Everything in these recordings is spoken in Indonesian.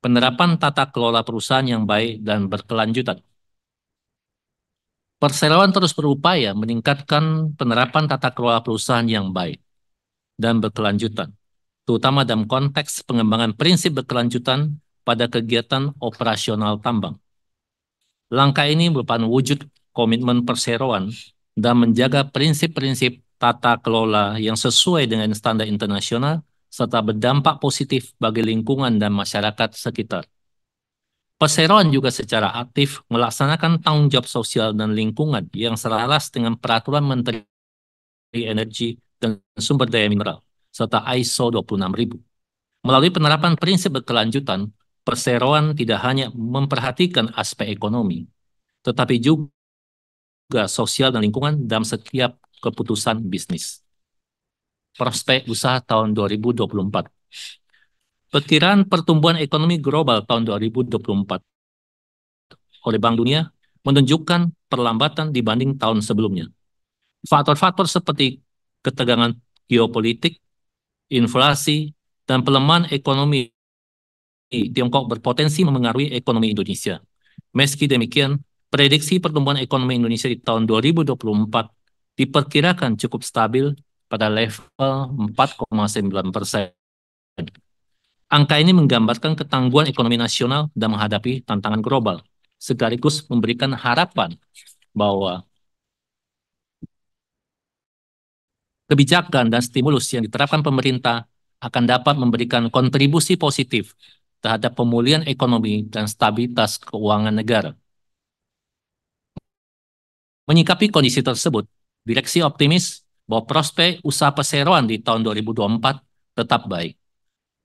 Penerapan tata kelola perusahaan yang baik dan berkelanjutan. Perseroan terus berupaya meningkatkan penerapan tata kelola perusahaan yang baik dan berkelanjutan, terutama dalam konteks pengembangan prinsip berkelanjutan pada kegiatan operasional tambang. Langkah ini merupakan wujud komitmen perseroan dan menjaga prinsip-prinsip tata kelola yang sesuai dengan standar internasional serta berdampak positif bagi lingkungan dan masyarakat sekitar. Perseroan juga secara aktif melaksanakan tanggung jawab sosial dan lingkungan yang selaras dengan Peraturan Menteri Energi dan Sumber Daya Mineral, serta ISO 26000. Melalui penerapan prinsip berkelanjutan, perseroan tidak hanya memperhatikan aspek ekonomi, tetapi juga sosial dan lingkungan dalam setiap keputusan bisnis. Prospek usaha tahun 2024. Perkiraan pertumbuhan ekonomi global tahun 2024 oleh Bank Dunia menunjukkan perlambatan dibanding tahun sebelumnya. Faktor-faktor seperti ketegangan geopolitik, inflasi, dan pelemahan ekonomi Tiongkok berpotensi memengaruhi ekonomi Indonesia. Meski demikian, prediksi pertumbuhan ekonomi Indonesia di tahun 2024 diperkirakan cukup stabil pada level 4,9%. Angka ini menggambarkan ketangguhan ekonomi nasional dan menghadapi tantangan global, sekaligus memberikan harapan bahwa kebijakan dan stimulus yang diterapkan pemerintah akan dapat memberikan kontribusi positif terhadap pemulihan ekonomi dan stabilitas keuangan negara. Menyikapi kondisi tersebut, direksi optimis bahwa prospek usaha perseroan di tahun 2024 tetap baik.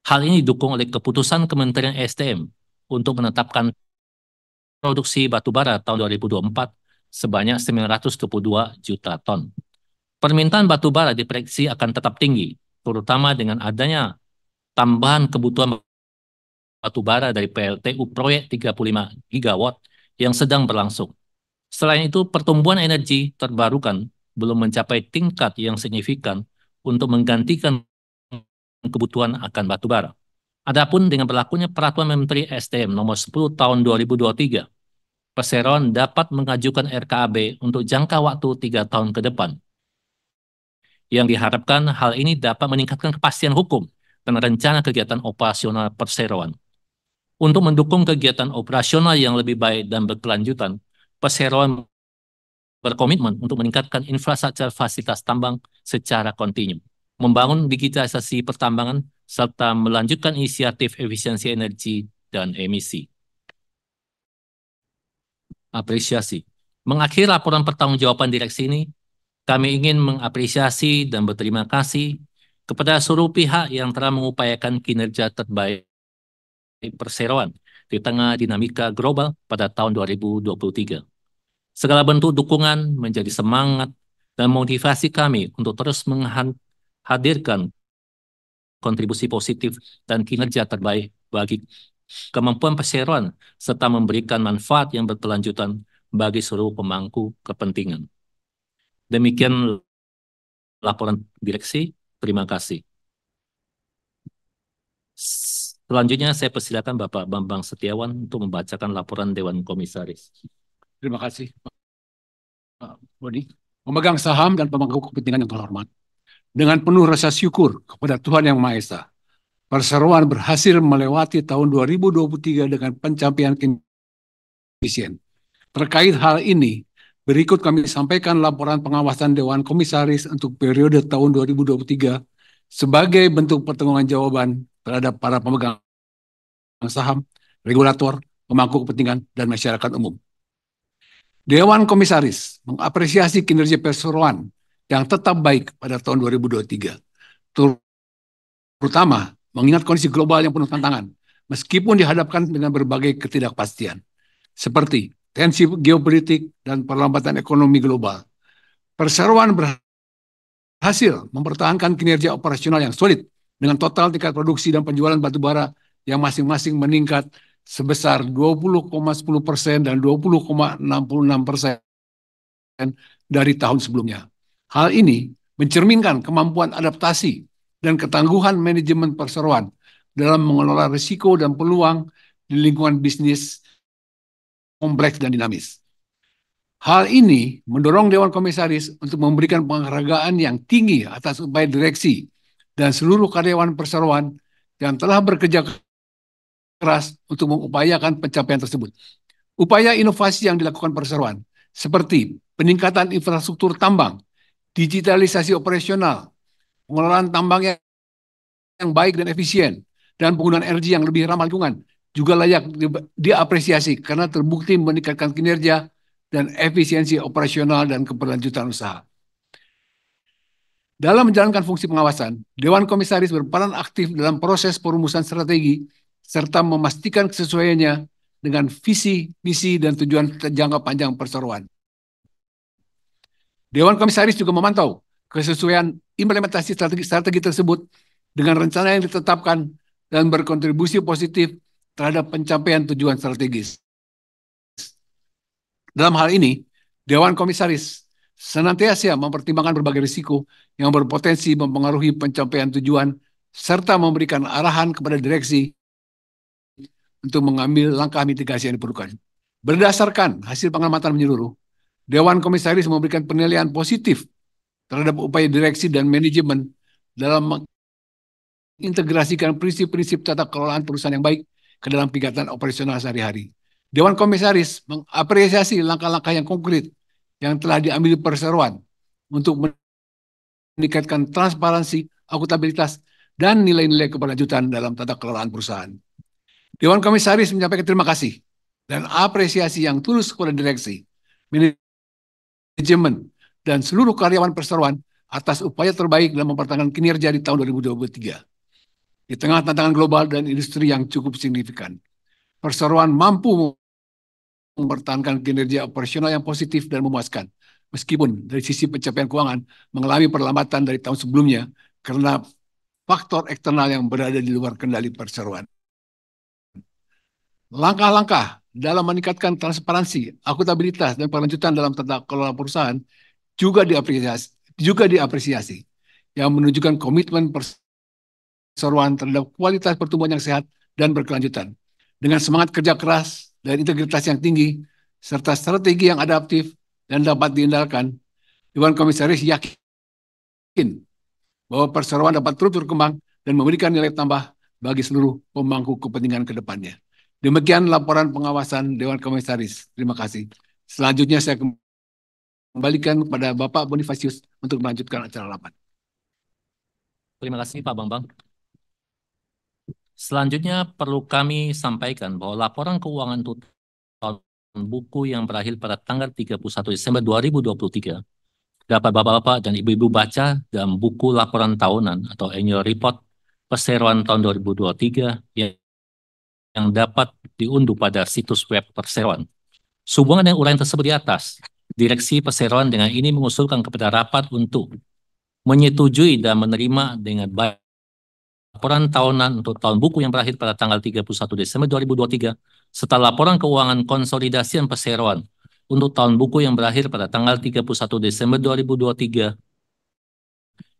Hal ini didukung oleh keputusan Kementerian SDM untuk menetapkan produksi batubara tahun 2024 sebanyak 922 juta ton. Permintaan batubara diprediksi akan tetap tinggi, terutama dengan adanya tambahan kebutuhan batubara dari PLTU proyek 35 gigawatt yang sedang berlangsung. Selain itu, pertumbuhan energi terbarukan belum mencapai tingkat yang signifikan untuk menggantikan kebutuhan akan batubara. Adapun dengan berlakunya Peraturan Menteri SDM nomor 10 tahun 2023, perseroan dapat mengajukan RKAB untuk jangka waktu 3 tahun ke depan. Yang diharapkan hal ini dapat meningkatkan kepastian hukum dan rencana kegiatan operasional perseroan. Untuk mendukung kegiatan operasional yang lebih baik dan berkelanjutan, perseroan berkomitmen untuk meningkatkan infrastruktur fasilitas tambang secara kontinu, membangun digitalisasi pertambangan, serta melanjutkan inisiatif efisiensi energi dan emisi. Apresiasi. Mengakhiri laporan pertanggungjawaban direksi ini, kami ingin mengapresiasi dan berterima kasih kepada seluruh pihak yang telah mengupayakan kinerja terbaik perseroan di tengah dinamika global pada tahun 2023. Segala bentuk dukungan menjadi semangat dan motivasi kami untuk terus menghadirkan kontribusi positif dan kinerja terbaik bagi kemampuan perseroan serta memberikan manfaat yang berkelanjutan bagi seluruh pemangku kepentingan. Demikian laporan direksi. Terima kasih. Selanjutnya saya persilakan Bapak Bambang Setiawan untuk membacakan laporan Dewan Komisaris. Terima kasih, Pak Bodi. Pemegang saham dan pemangku kepentingan yang terhormat, dengan penuh rasa syukur kepada Tuhan Yang Maha Esa, perseroan berhasil melewati tahun 2023 dengan pencapaian efisien. Terkait hal ini, berikut kami sampaikan laporan pengawasan Dewan Komisaris untuk periode tahun 2023 sebagai bentuk pertanggungjawaban terhadap para pemegang saham, regulator, pemangku kepentingan, dan masyarakat umum. Dewan Komisaris mengapresiasi kinerja perseroan yang tetap baik pada tahun 2023, terutama mengingat kondisi global yang penuh tantangan, meskipun dihadapkan dengan berbagai ketidakpastian, seperti tensi geopolitik dan perlambatan ekonomi global. Perseroan berhasil mempertahankan kinerja operasional yang solid dengan total tingkat produksi dan penjualan batubara yang masing-masing meningkat sebesar 20,10% dan 20,66% dari tahun sebelumnya. Hal ini mencerminkan kemampuan adaptasi dan ketangguhan manajemen perseroan dalam mengelola risiko dan peluang di lingkungan bisnis kompleks dan dinamis. Hal ini mendorong Dewan Komisaris untuk memberikan penghargaan yang tinggi atas upaya direksi dan seluruh karyawan perseroan yang telah bekerja keras untuk mengupayakan pencapaian tersebut. Upaya inovasi yang dilakukan perseroan, seperti peningkatan infrastruktur tambang, digitalisasi operasional, pengelolaan tambang yang baik dan efisien, dan penggunaan energi yang lebih ramah lingkungan, juga layak diapresiasi karena terbukti meningkatkan kinerja dan efisiensi operasional dan keberlanjutan usaha. Dalam menjalankan fungsi pengawasan, Dewan Komisaris berperan aktif dalam proses perumusan strategi serta memastikan kesesuaiannya dengan visi, misi, dan tujuan jangka panjang perseroan. Dewan Komisaris juga memantau kesesuaian implementasi strategi tersebut dengan rencana yang ditetapkan dan berkontribusi positif terhadap pencapaian tujuan strategis. Dalam hal ini, Dewan Komisaris senantiasa mempertimbangkan berbagai risiko yang berpotensi mempengaruhi pencapaian tujuan serta memberikan arahan kepada direksi untuk mengambil langkah mitigasi yang diperlukan. Berdasarkan hasil pengamatan menyeluruh, Dewan Komisaris memberikan penilaian positif terhadap upaya direksi dan manajemen dalam mengintegrasikan prinsip-prinsip tata kelolaan perusahaan yang baik ke dalam kegiatan operasional sehari-hari. Dewan Komisaris mengapresiasi langkah-langkah yang konkret yang telah diambil perseroan untuk meningkatkan transparansi, akuntabilitas, dan nilai-nilai keberlanjutan dalam tata kelolaan perusahaan. Dewan Komisaris menyampaikan terima kasih dan apresiasi yang tulus kepada direksi, manajemen, dan seluruh karyawan perseroan atas upaya terbaik dalam mempertahankan kinerja di tahun 2023. Di tengah tantangan global dan industri yang cukup signifikan, perseroan mampu mempertahankan kinerja operasional yang positif dan memuaskan, meskipun dari sisi pencapaian keuangan mengalami perlambatan dari tahun sebelumnya karena faktor eksternal yang berada di luar kendali perseroan. Langkah-langkah dalam meningkatkan transparansi, akuntabilitas, dan perlanjutan dalam tata kelola perusahaan juga diapresiasi yang menunjukkan komitmen perseroan terhadap kualitas pertumbuhan yang sehat dan berkelanjutan. Dengan semangat kerja keras dan integritas yang tinggi, serta strategi yang adaptif dan dapat diandalkan, Dewan Komisaris yakin bahwa perseroan dapat terus berkembang dan memberikan nilai tambah bagi seluruh pemangku kepentingan ke depannya. Demikian laporan pengawasan Dewan Komisaris. Terima kasih. Selanjutnya saya kembalikan kepada Bapak Bonifasius untuk melanjutkan acara rapat. Terima kasih Pak Bambang. Selanjutnya perlu kami sampaikan bahwa laporan keuangan tahun buku yang berakhir pada tanggal 31 Desember 2023 dapat Bapak-Bapak dan Ibu-Ibu baca dalam buku laporan tahunan atau annual report perseroan tahun 2023 yang dapat diunduh pada situs web perseroan. Sehubungan dengan uraian tersebut di atas, Direksi Perseroan dengan ini mengusulkan kepada rapat untuk menyetujui dan menerima dengan baik laporan tahunan untuk tahun buku yang berakhir pada tanggal 31 Desember 2023, serta laporan keuangan konsolidasi dan perseroan untuk tahun buku yang berakhir pada tanggal 31 Desember 2023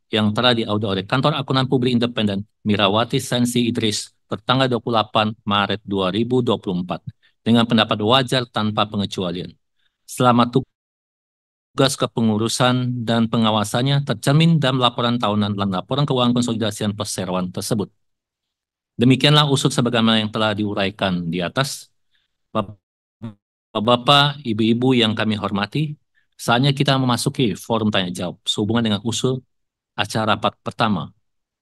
yang telah diaudit oleh Kantor Akuntan Publik Independen Mirawati Sensi Idris bertanggal 28 Maret 2024 dengan pendapat wajar tanpa pengecualian. Selama tugas kepengurusan dan pengawasannya tercermin dalam laporan tahunan dan laporan keuangan konsolidasi dan perseroan tersebut. Demikianlah usut sebagaimana yang telah diuraikan di atas. Bapak, Ibu-Ibu yang kami hormati, saatnya kita memasuki forum tanya jawab sehubungan dengan usul acara rapat pertama.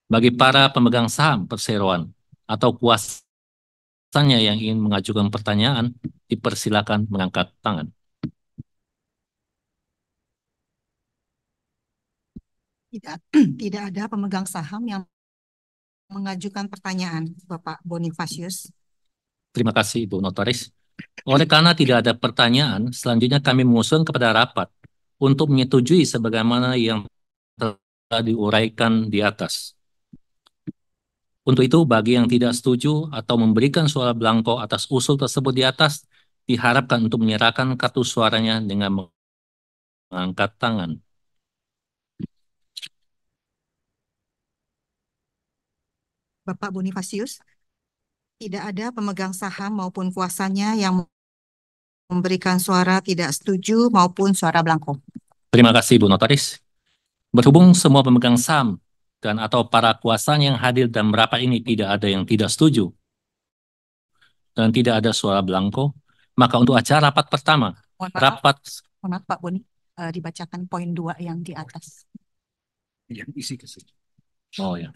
Bagi para pemegang saham perseroan atau kuasanya yang ingin mengajukan pertanyaan, dipersilakan mengangkat tangan. Tidak ada pemegang saham yang mengajukan pertanyaan, Bapak Bonifasius. Terima kasih, Ibu Notaris. Oleh karena tidak ada pertanyaan, selanjutnya kami mengusulkan kepada rapat untuk menyetujui sebagaimana yang telah diuraikan di atas. Untuk itu, bagi yang tidak setuju atau memberikan suara blanko atas usul tersebut di atas, diharapkan untuk menyerahkan kartu suaranya dengan mengangkat tangan. Bapak Bonifasius. Tidak ada pemegang saham maupun kuasanya yang memberikan suara tidak setuju maupun suara blanko. Terima kasih, Bu Notaris. Berhubung semua pemegang saham dan atau para kuasanya yang hadir dan rapat ini tidak ada yang tidak setuju dan tidak ada suara blanko, maka untuk acara rapat pertama, Mohon maaf, rapat mohon maaf Pak Boni, dibacakan poin 2 yang di atas. Yang isi kesini. oh ya.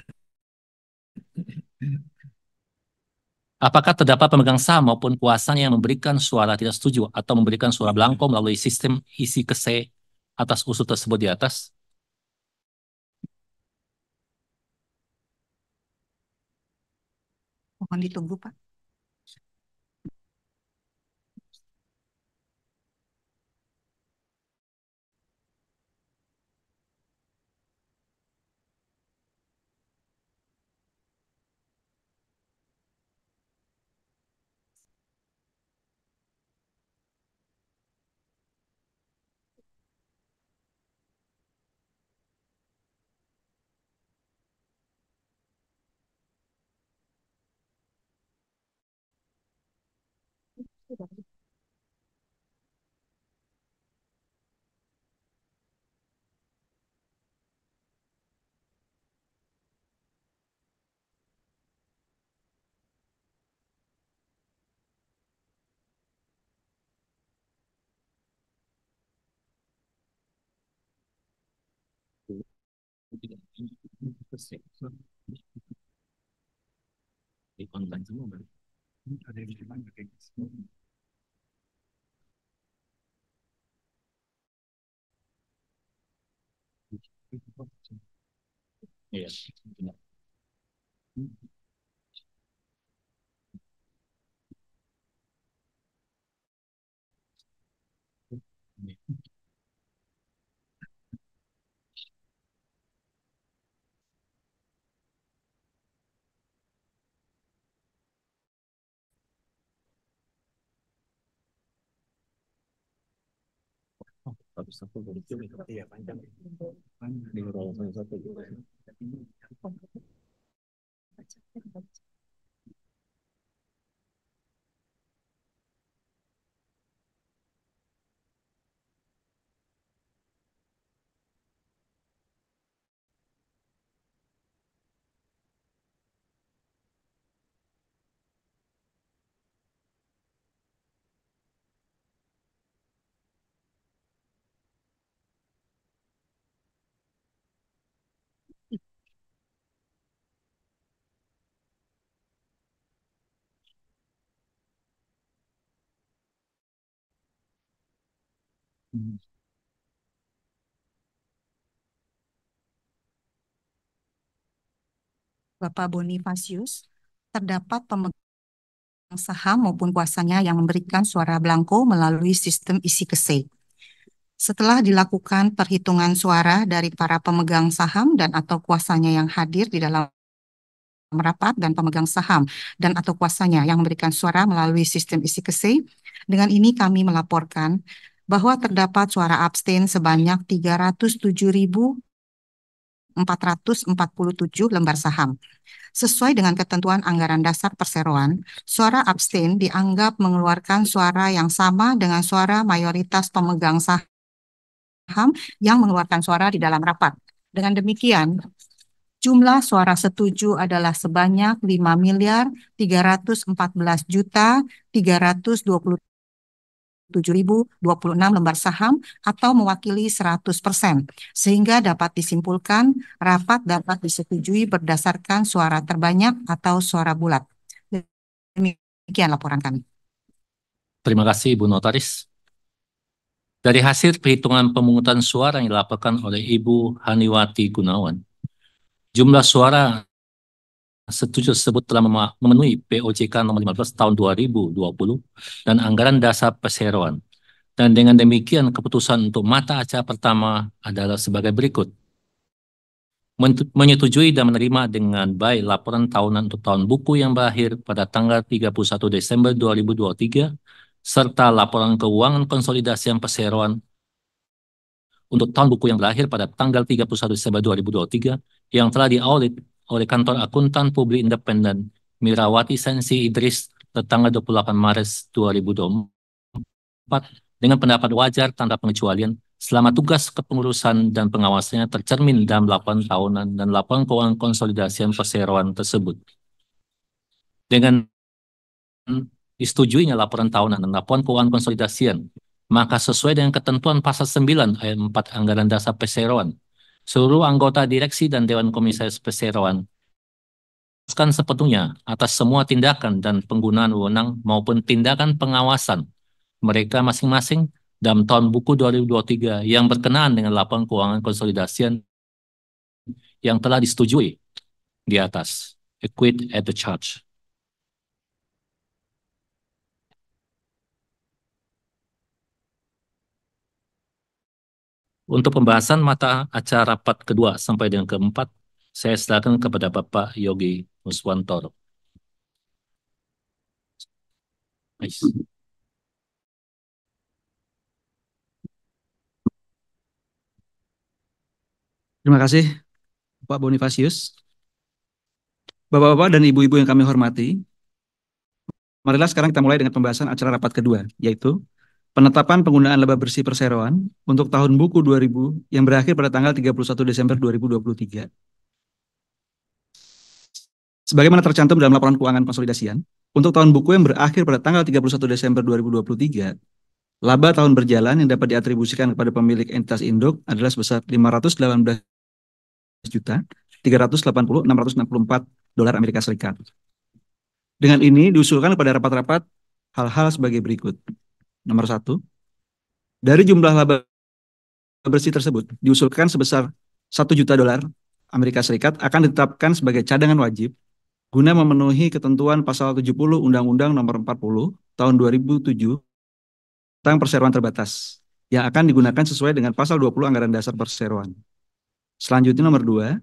Apakah terdapat pemegang saham maupun kuasanya yang memberikan suara tidak setuju atau memberikan suara blanko melalui sistem isi kese atas usul tersebut di atas? Mohon ditunggu Pak. Di online semua berarti. Ada yang di mana? Iya. Oh, habis satu baru itu. Iya, panjang. Di roll satu. Bapak Bonifasius, terdapat pemegang saham maupun kuasanya yang memberikan suara blanko melalui sistem isi kese. Setelah dilakukan perhitungan suara dari para pemegang saham dan atau kuasanya yang hadir di dalam rapat dan pemegang saham dan atau kuasanya yang memberikan suara melalui sistem isi kese, dengan ini kami melaporkan bahwa terdapat suara abstain sebanyak 307.447 lembar saham. Sesuai dengan ketentuan anggaran dasar perseroan, suara abstain dianggap mengeluarkan suara yang sama dengan suara mayoritas pemegang saham yang mengeluarkan suara di dalam rapat. Dengan demikian, jumlah suara setuju adalah sebanyak 5.314.327.026 lembar saham atau mewakili 100%, sehingga dapat disimpulkan rapat dapat disetujui berdasarkan suara terbanyak atau suara bulat. Demikian laporan kami. Terima kasih, Ibu Notaris. Dari hasil perhitungan pemungutan suara yang dilaporkan oleh Ibu Haniwati Gunawan, jumlah suara setuju tersebut telah memenuhi POJK nomor 15 tahun 2020 dan anggaran dasar perseroan. Dan dengan demikian keputusan untuk mata acara pertama adalah sebagai berikut. Menyetujui dan menerima dengan baik laporan tahunan untuk tahun buku yang berakhir pada tanggal 31 Desember 2023 serta laporan keuangan konsolidasi perseroan untuk tahun buku yang berakhir pada tanggal 31 Desember 2023 yang telah diaudit oleh Kantor Akuntan Publik Independen Mirawati Sensi Idris tertanggal 28 Maret 2024 dengan pendapat wajar tanpa pengecualian selama tugas kepengurusan dan pengawasannya tercermin dalam laporan tahunan dan laporan keuangan konsolidasian perseroan tersebut. Dengan disetujuinya laporan tahunan dan laporan keuangan konsolidasian, maka sesuai dengan ketentuan pasal 9 ayat 4 Anggaran Dasar Perseroan, seluruh anggota direksi dan Dewan Komisaris Perseroan sepenuhnya atas semua tindakan dan penggunaan wewenang maupun tindakan pengawasan mereka masing-masing dalam tahun buku 2023 yang berkenaan dengan laporan keuangan konsolidasian yang telah disetujui di atas. Equate at the charge. Untuk pembahasan mata acara rapat kedua sampai dengan keempat, saya silakan kepada Bapak Yogi Muswantoro. Nice. Terima kasih, Pak Bonifasius. Bapak-bapak dan ibu-ibu yang kami hormati, marilah sekarang kita mulai dengan pembahasan acara rapat kedua, yaitu penetapan penggunaan laba bersih perseroan untuk tahun buku 2000 yang berakhir pada tanggal 31 Desember 2023. Sebagaimana tercantum dalam laporan keuangan konsolidasian, untuk tahun buku yang berakhir pada tanggal 31 Desember 2023, laba tahun berjalan yang dapat diatribusikan kepada pemilik entitas induk adalah sebesar 518.380.664 dolar Amerika Serikat. Dengan ini diusulkan pada rapat-rapat hal-hal sebagai berikut. Nomor 1, dari jumlah laba bersih tersebut diusulkan sebesar 1 juta dolar Amerika Serikat akan ditetapkan sebagai cadangan wajib guna memenuhi ketentuan pasal 70 Undang-Undang Nomor 40 Tahun 2007 tentang perseroan terbatas yang akan digunakan sesuai dengan pasal 20 Anggaran Dasar Perseroan. Selanjutnya nomor 2,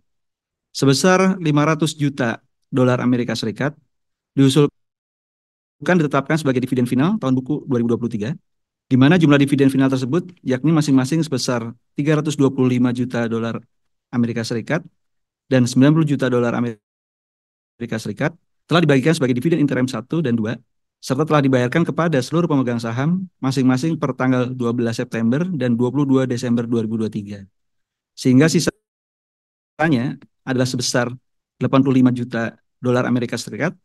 sebesar 500 juta dolar Amerika Serikat diusulkan ditetapkan sebagai dividen final tahun buku 2023, di mana jumlah dividen final tersebut yakni masing-masing sebesar 325 juta dolar Amerika Serikat dan 90 juta dolar Amerika Serikat telah dibagikan sebagai dividen interim 1 dan 2, serta telah dibayarkan kepada seluruh pemegang saham masing-masing per tanggal 12 September dan 22 Desember 2023. Sehingga sisanya adalah sebesar 85 juta dolar Amerika Serikat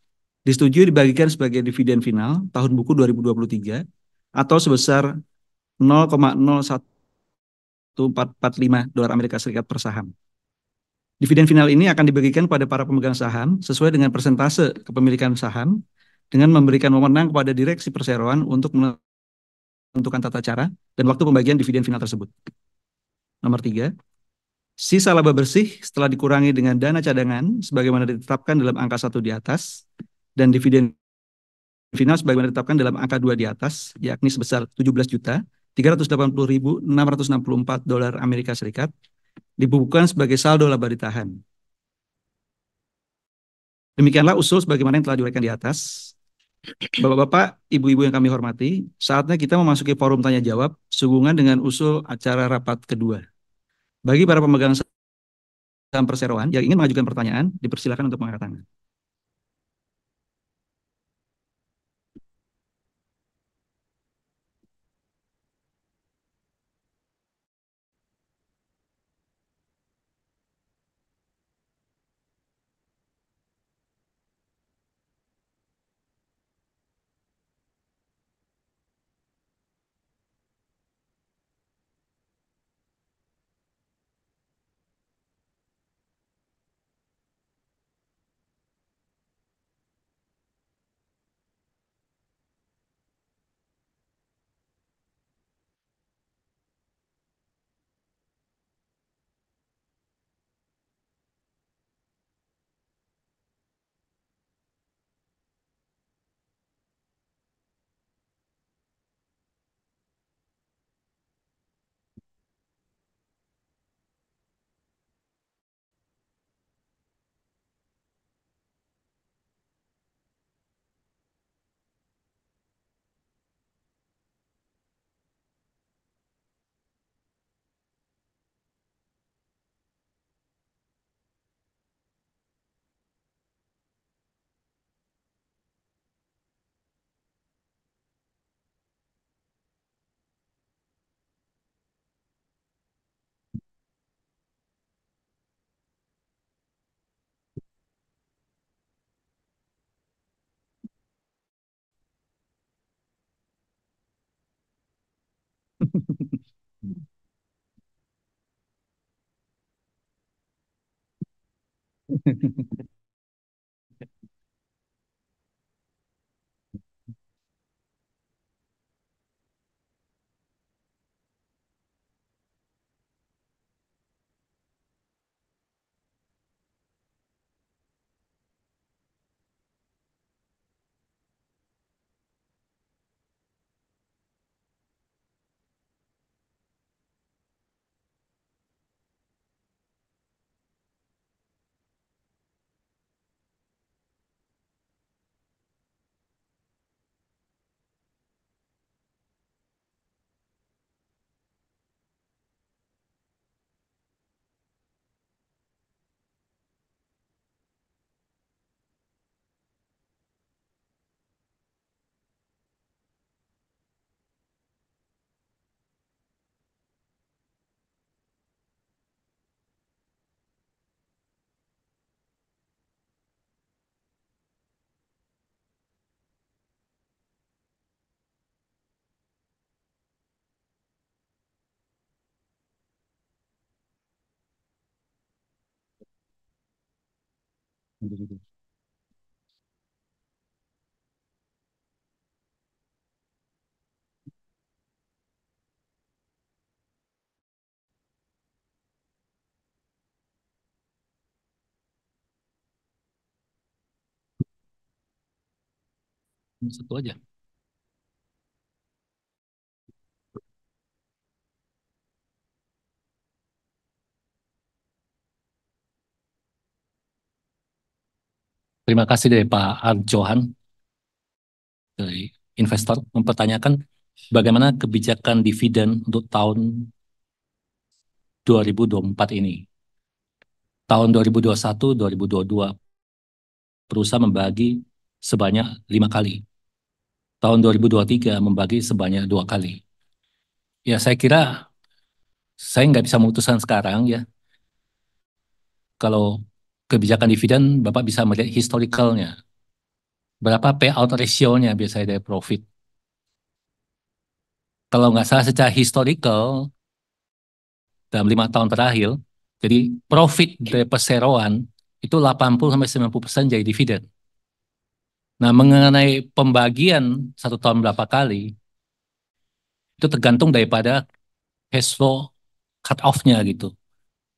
disetujui dibagikan sebagai dividen final tahun buku 2023 atau sebesar 0,01445 dolar Amerika Serikat per saham. Dividen final ini akan dibagikan pada para pemegang saham sesuai dengan persentase kepemilikan saham dengan memberikan wewenang kepada direksi perseroan untuk menentukan tata cara dan waktu pembagian dividen final tersebut. Nomor 3, sisa laba bersih setelah dikurangi dengan dana cadangan sebagaimana ditetapkan dalam angka 1 di atas dan dividen final sebagaimana ditetapkan dalam angka 2 di atas, yakni sebesar 17.380.664 dolar Amerika Serikat, dibukukan sebagai saldo laba ditahan. Demikianlah usul sebagaimana yang telah diuraikan di atas. Bapak-bapak, ibu-ibu yang kami hormati, saatnya kita memasuki forum tanya jawab sehubungan dengan usul acara rapat kedua. Bagi para pemegang saham perseroan yang ingin mengajukan pertanyaan, dipersilakan untuk mengangkat tangan. Satu aja. Terima kasih dari Pak Arjohan dari investor mempertanyakan bagaimana kebijakan dividen untuk tahun 2024 ini. Tahun 2021, 2022 perusahaan membagi sebanyak 5 kali. Tahun 2023 membagi sebanyak 2 kali. Ya, saya kira saya nggak bisa memutuskan sekarang ya. Kalau kebijakan dividen, Bapak bisa melihat historicalnya. Berapa payout ratio-nya biasanya dari profit. Kalau nggak salah secara historical, dalam 5 tahun terakhir, jadi profit dari perseroan itu 80-90% jadi dividen. Nah, mengenai pembagian 1 tahun berapa kali, itu tergantung daripada cash flow cut off-nya gitu.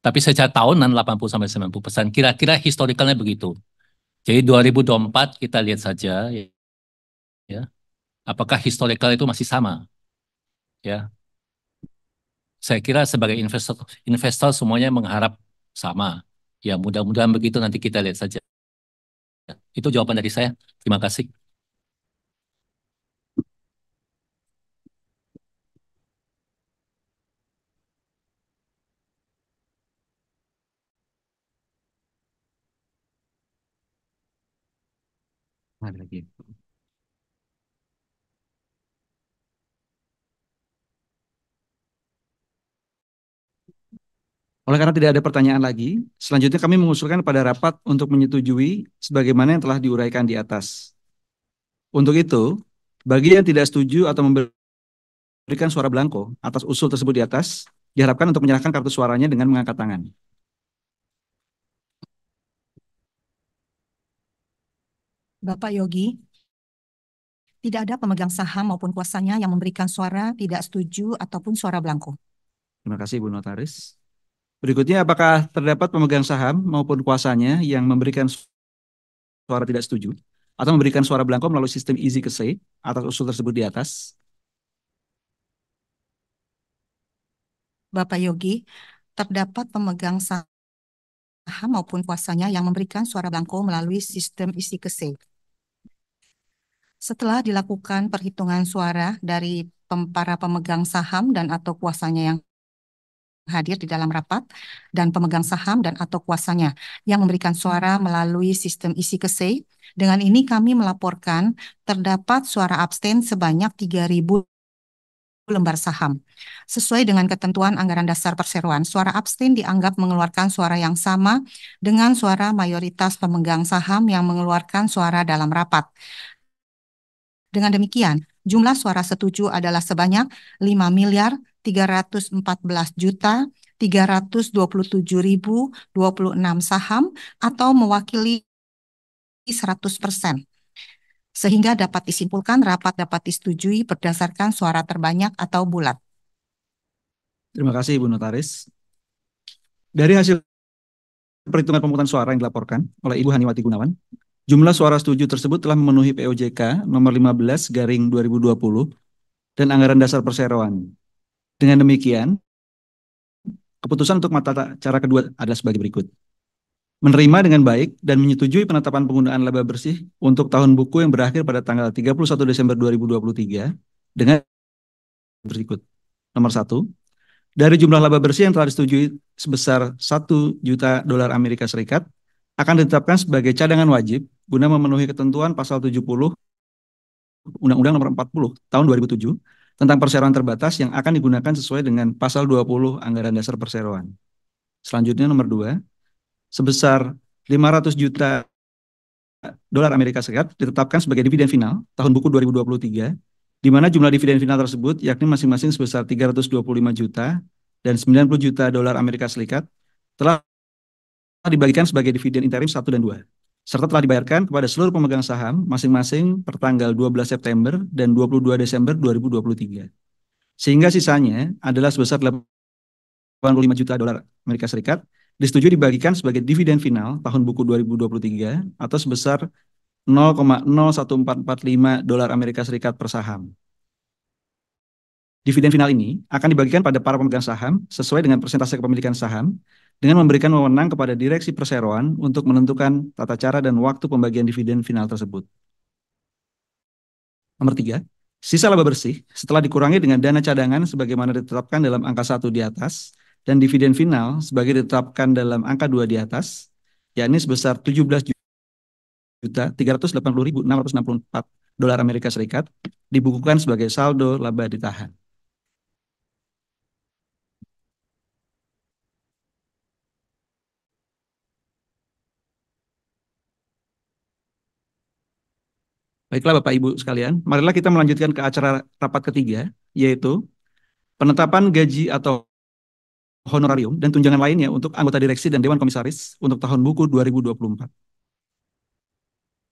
Tapi secara tahunan 80-90%, kira-kira historicalnya begitu. Jadi 2024 kita lihat saja ya, apakah historical itu masih sama ya. Saya kira sebagai investor investor semuanya mengharap sama. Ya, mudah-mudahan begitu, nanti kita lihat saja. Itu jawaban dari saya. Terima kasih. Ada lagi. Oleh karena tidak ada pertanyaan lagi, selanjutnya kami mengusulkan pada rapat untuk menyetujui sebagaimana yang telah diuraikan di atas. Untuk itu, bagi yang tidak setuju atau memberikan suara blanko atas usul tersebut di atas, diharapkan untuk menyerahkan kartu suaranya dengan mengangkat tangan. Bapak Yogi, tidak ada pemegang saham maupun kuasanya yang memberikan suara tidak setuju ataupun suara blanko. Terima kasih, Ibu Notaris. Berikutnya, apakah terdapat pemegang saham maupun kuasanya yang memberikan suara tidak setuju atau memberikan suara blanko melalui sistem easy say atas usul tersebut di atas? Bapak Yogi, terdapat pemegang saham maupun kuasanya yang memberikan suara blanko melalui sistem isi say. Setelah dilakukan perhitungan suara dari para pemegang saham dan atau kuasanya yang hadir di dalam rapat dan pemegang saham dan atau kuasanya yang memberikan suara melalui sistem isi say. Dengan ini kami melaporkan terdapat suara abstain sebanyak 3.000 lembar saham. Sesuai dengan ketentuan anggaran dasar perseroan, suara abstain dianggap mengeluarkan suara yang sama dengan suara mayoritas pemegang saham yang mengeluarkan suara dalam rapat. Dengan demikian, Jumlah suara setuju adalah sebanyak 5.314.327.026 saham atau mewakili 100%. Sehingga dapat disimpulkan rapat dapat disetujui berdasarkan suara terbanyak atau bulat. Terima kasih, Ibu Notaris. Dari hasil perhitungan pemungutan suara yang dilaporkan oleh Ibu Haniwati Gunawan, jumlah suara setuju tersebut telah memenuhi POJK nomor 15/2020 dan anggaran dasar perseroan. Dengan demikian, keputusan untuk mata cara kedua adalah sebagai berikut. Menerima dengan baik dan menyetujui penetapan penggunaan laba bersih untuk tahun buku yang berakhir pada tanggal 31 Desember 2023 dengan berikut. Nomor 1, dari jumlah laba bersih yang telah disetujui sebesar 1 juta dolar Amerika Serikat akan ditetapkan sebagai cadangan wajib guna memenuhi ketentuan pasal 70 Undang-Undang Nomor 40 Tahun 2007 tentang perseroan terbatas yang akan digunakan sesuai dengan pasal 20 Anggaran Dasar Perseroan. Selanjutnya nomor 2, sebesar 500 juta dolar Amerika Serikat ditetapkan sebagai dividen final tahun buku 2023, di mana jumlah dividen final tersebut yakni masing-masing sebesar 325 juta dan 90 juta dolar Amerika Serikat telah dibagikan sebagai dividen interim 1 dan 2, serta telah dibayarkan kepada seluruh pemegang saham masing-masing per tanggal 12 September dan 22 Desember 2023. Sehingga sisanya adalah sebesar 85 juta dolar Amerika Serikat disetujui dibagikan sebagai dividen final tahun buku 2023 atau sebesar 0,01445 dolar Amerika Serikat per saham. Dividen final ini akan dibagikan pada para pemegang saham sesuai dengan persentase kepemilikan saham dengan memberikan wewenang kepada Direksi Perseroan untuk menentukan tata cara dan waktu pembagian dividen final tersebut. Nomor 3, sisa laba bersih setelah dikurangi dengan dana cadangan sebagaimana ditetapkan dalam angka 1 di atas dan dividen final sebagai ditetapkan dalam angka 2 di atas, yakni sebesar 17.380.664 dolar Amerika Serikat dibukukan sebagai saldo laba ditahan. Baiklah Bapak Ibu sekalian, marilah kita melanjutkan ke acara rapat ketiga, yaitu penetapan gaji atau honorarium dan tunjangan lainnya untuk anggota direksi dan Dewan Komisaris untuk tahun buku 2024.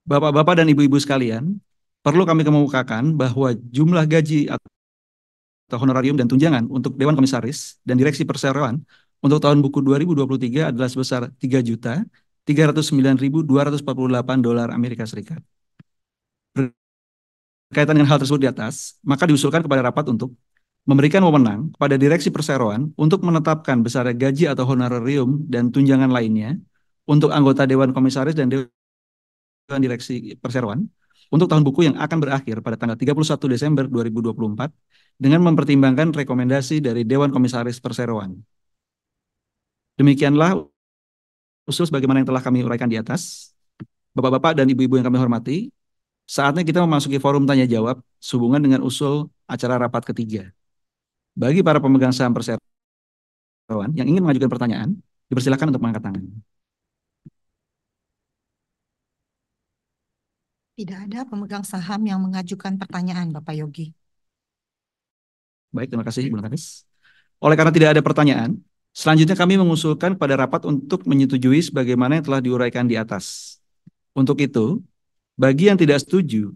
Bapak-bapak dan ibu-ibu sekalian, perlu kami kemukakan bahwa jumlah gaji atau honorarium dan tunjangan untuk Dewan Komisaris dan Direksi Perseroan untuk tahun buku 2023 adalah sebesar 3.309.248 dolar Amerika Serikat. Berkaitan dengan hal tersebut di atas, maka diusulkan kepada rapat untuk memberikan wewenang kepada Direksi Perseroan untuk menetapkan besar gaji atau honorarium dan tunjangan lainnya untuk anggota Dewan Komisaris dan Dewan Direksi Perseroan untuk tahun buku yang akan berakhir pada tanggal 31 Desember 2024 dengan mempertimbangkan rekomendasi dari Dewan Komisaris Perseroan. Demikianlah usul sebagaimana yang telah kami uraikan di atas. Bapak-bapak dan ibu-ibu yang kami hormati, saatnya kita memasuki forum tanya jawab sehubungan dengan usul acara rapat ketiga. Bagi para pemegang saham perseroan yang ingin mengajukan pertanyaan, dipersilakan untuk mengangkat tangan. Tidak ada pemegang saham yang mengajukan pertanyaan, Bapak Yogi. Baik, terima kasih Ibu Notaris. Oleh karena tidak ada pertanyaan, selanjutnya kami mengusulkan pada rapat untuk menyetujui sebagaimana yang telah diuraikan di atas. Untuk itu, bagi yang tidak setuju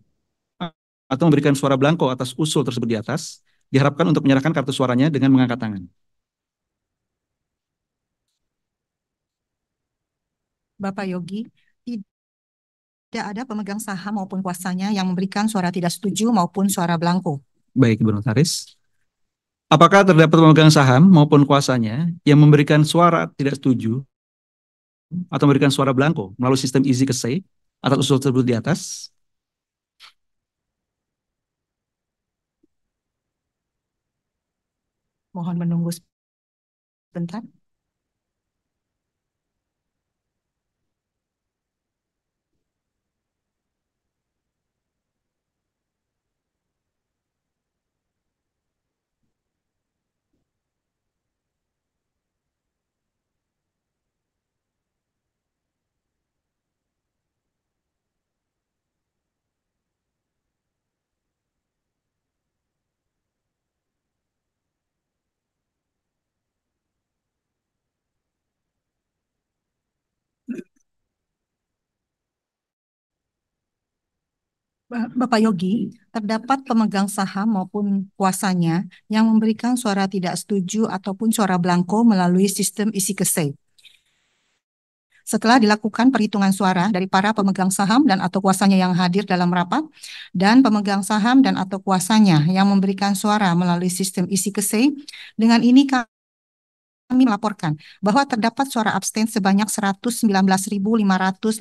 atau memberikan suara blanko atas usul tersebut di atas, diharapkan untuk menyerahkan kartu suaranya dengan mengangkat tangan. Bapak Yogi, tidak ada pemegang saham maupun kuasanya yang memberikan suara tidak setuju maupun suara blanko. Baik, Ibu Notaris. Apakah terdapat pemegang saham maupun kuasanya yang memberikan suara tidak setuju atau memberikan suara blanko melalui sistem easy say atas usul tersebut di atas? Mohon menunggu sebentar. Bapak Yogi, terdapat pemegang saham maupun kuasanya yang memberikan suara tidak setuju ataupun suara blanko melalui sistem isi kesei. Setelah dilakukan perhitungan suara dari para pemegang saham dan atau kuasanya yang hadir dalam rapat, dan pemegang saham dan atau kuasanya yang memberikan suara melalui sistem isi kesei, dengan ini kami melaporkan bahwa terdapat suara abstain sebanyak 119.500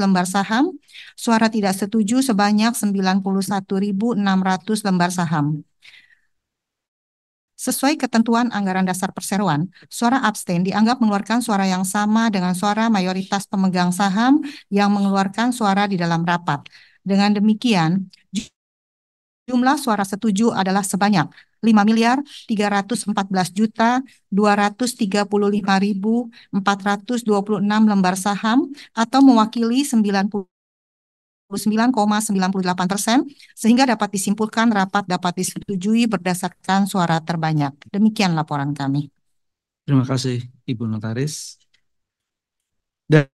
lembar saham, suara tidak setuju sebanyak 91.600 lembar saham. Sesuai ketentuan anggaran dasar perseroan, suara abstain dianggap mengeluarkan suara yang sama dengan suara mayoritas pemegang saham yang mengeluarkan suara di dalam rapat. Dengan demikian, jumlah suara setuju adalah sebanyak 5.314.235.426 lembar saham atau mewakili 99,98%, sehingga dapat disimpulkan rapat dapat disetujui berdasarkan suara terbanyak. Demikian laporan kami. Terima kasih, Ibu Notaris.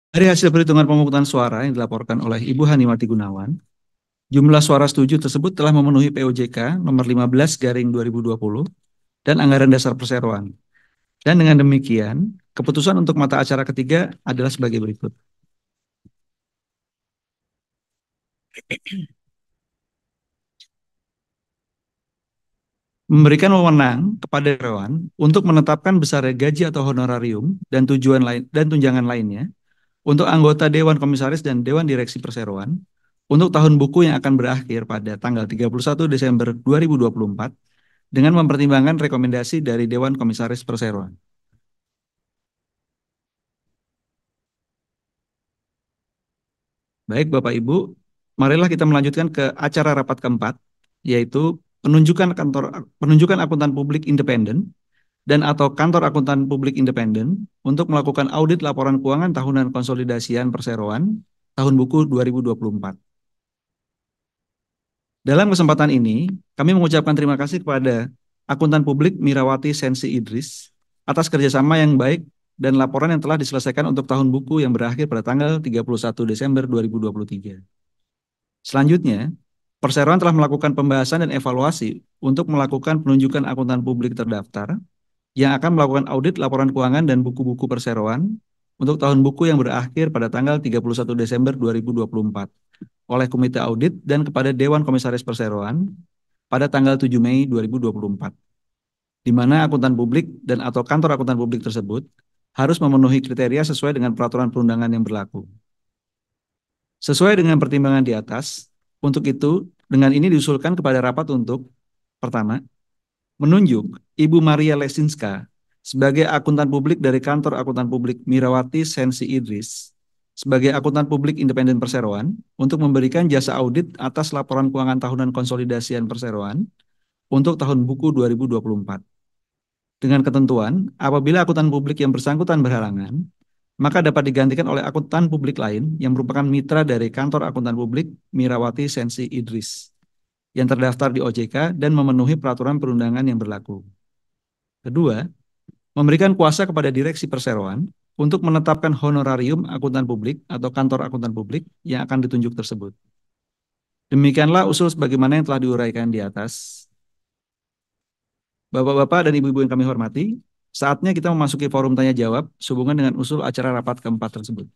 Dari hasil perhitungan pemungutan suara yang dilaporkan oleh Ibu Haniwati Gunawan, jumlah suara setuju tersebut telah memenuhi POJK nomor 15/2020 dan anggaran dasar perseroan. Dan dengan demikian, keputusan untuk mata acara ketiga adalah sebagai berikut. Memberikan wewenang kepada dewan untuk menetapkan besarnya gaji atau honorarium dan tujuan lain dan tunjangan lainnya untuk anggota Dewan Komisaris dan Dewan Direksi Perseroan untuk tahun buku yang akan berakhir pada tanggal 31 Desember 2024 dengan mempertimbangkan rekomendasi dari Dewan Komisaris Perseroan. Baik, Bapak Ibu, marilah kita melanjutkan ke acara rapat keempat, yaitu penunjukan akuntan publik independen dan atau kantor akuntan publik independen untuk melakukan audit laporan keuangan tahunan konsolidasian perseroan tahun buku 2024. Dalam kesempatan ini, kami mengucapkan terima kasih kepada akuntan publik Mirawati Sensi Idris atas kerjasama yang baik dan laporan yang telah diselesaikan untuk tahun buku yang berakhir pada tanggal 31 Desember 2023. Selanjutnya, Perseroan telah melakukan pembahasan dan evaluasi untuk melakukan penunjukan akuntan publik terdaftar yang akan melakukan audit laporan keuangan dan buku-buku perseroan untuk tahun buku yang berakhir pada tanggal 31 Desember 2024 oleh Komite Audit dan kepada Dewan Komisaris Perseroan pada tanggal 7 Mei 2024, di mana akuntan publik dan atau kantor akuntan publik tersebut harus memenuhi kriteria sesuai dengan peraturan perundangan yang berlaku. Sesuai dengan pertimbangan di atas, untuk itu, dengan ini diusulkan kepada rapat untuk, pertama, menunjuk Ibu Maria Lesinska sebagai akuntan publik dari kantor akuntan publik Mirawati Sensi Idris sebagai akuntan publik independen perseroan untuk memberikan jasa audit atas laporan keuangan tahunan konsolidasian perseroan untuk tahun buku 2024. Dengan ketentuan, apabila akuntan publik yang bersangkutan berhalangan, maka dapat digantikan oleh akuntan publik lain yang merupakan mitra dari kantor akuntan publik Mirawati Sensi Idris yang terdaftar di OJK dan memenuhi peraturan perundangan yang berlaku. Kedua, memberikan kuasa kepada direksi perseroan untuk menetapkan honorarium akuntan publik atau kantor akuntan publik yang akan ditunjuk tersebut. Demikianlah usul sebagaimana yang telah diuraikan di atas. Bapak-bapak dan ibu-ibu yang kami hormati, saatnya kita memasuki forum tanya jawab sehubungan dengan usul acara rapat keempat tersebut.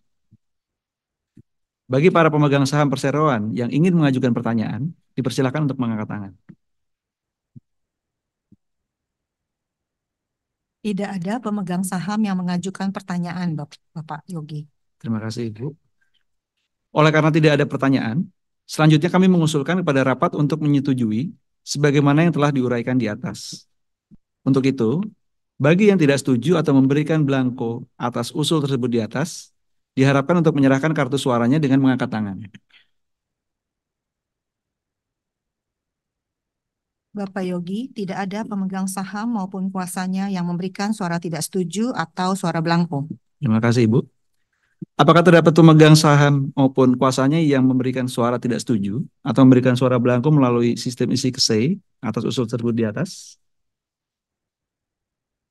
Bagi para pemegang saham perseroan yang ingin mengajukan pertanyaan, dipersilakan untuk mengangkat tangan. Tidak ada pemegang saham yang mengajukan pertanyaan, Bapak Yogi. Terima kasih, Ibu. Oleh karena tidak ada pertanyaan, selanjutnya kami mengusulkan kepada rapat untuk menyetujui sebagaimana yang telah diuraikan di atas. Untuk itu, bagi yang tidak setuju atau memberikan blanko atas usul tersebut di atas, diharapkan untuk menyerahkan kartu suaranya dengan mengangkat tangan. Bapak Yogi, tidak ada pemegang saham maupun kuasanya yang memberikan suara tidak setuju atau suara blanko. Terima kasih, Ibu. Apakah terdapat pemegang saham maupun kuasanya yang memberikan suara tidak setuju atau memberikan suara blanko melalui sistem isi kesei atas usul tersebut di atas?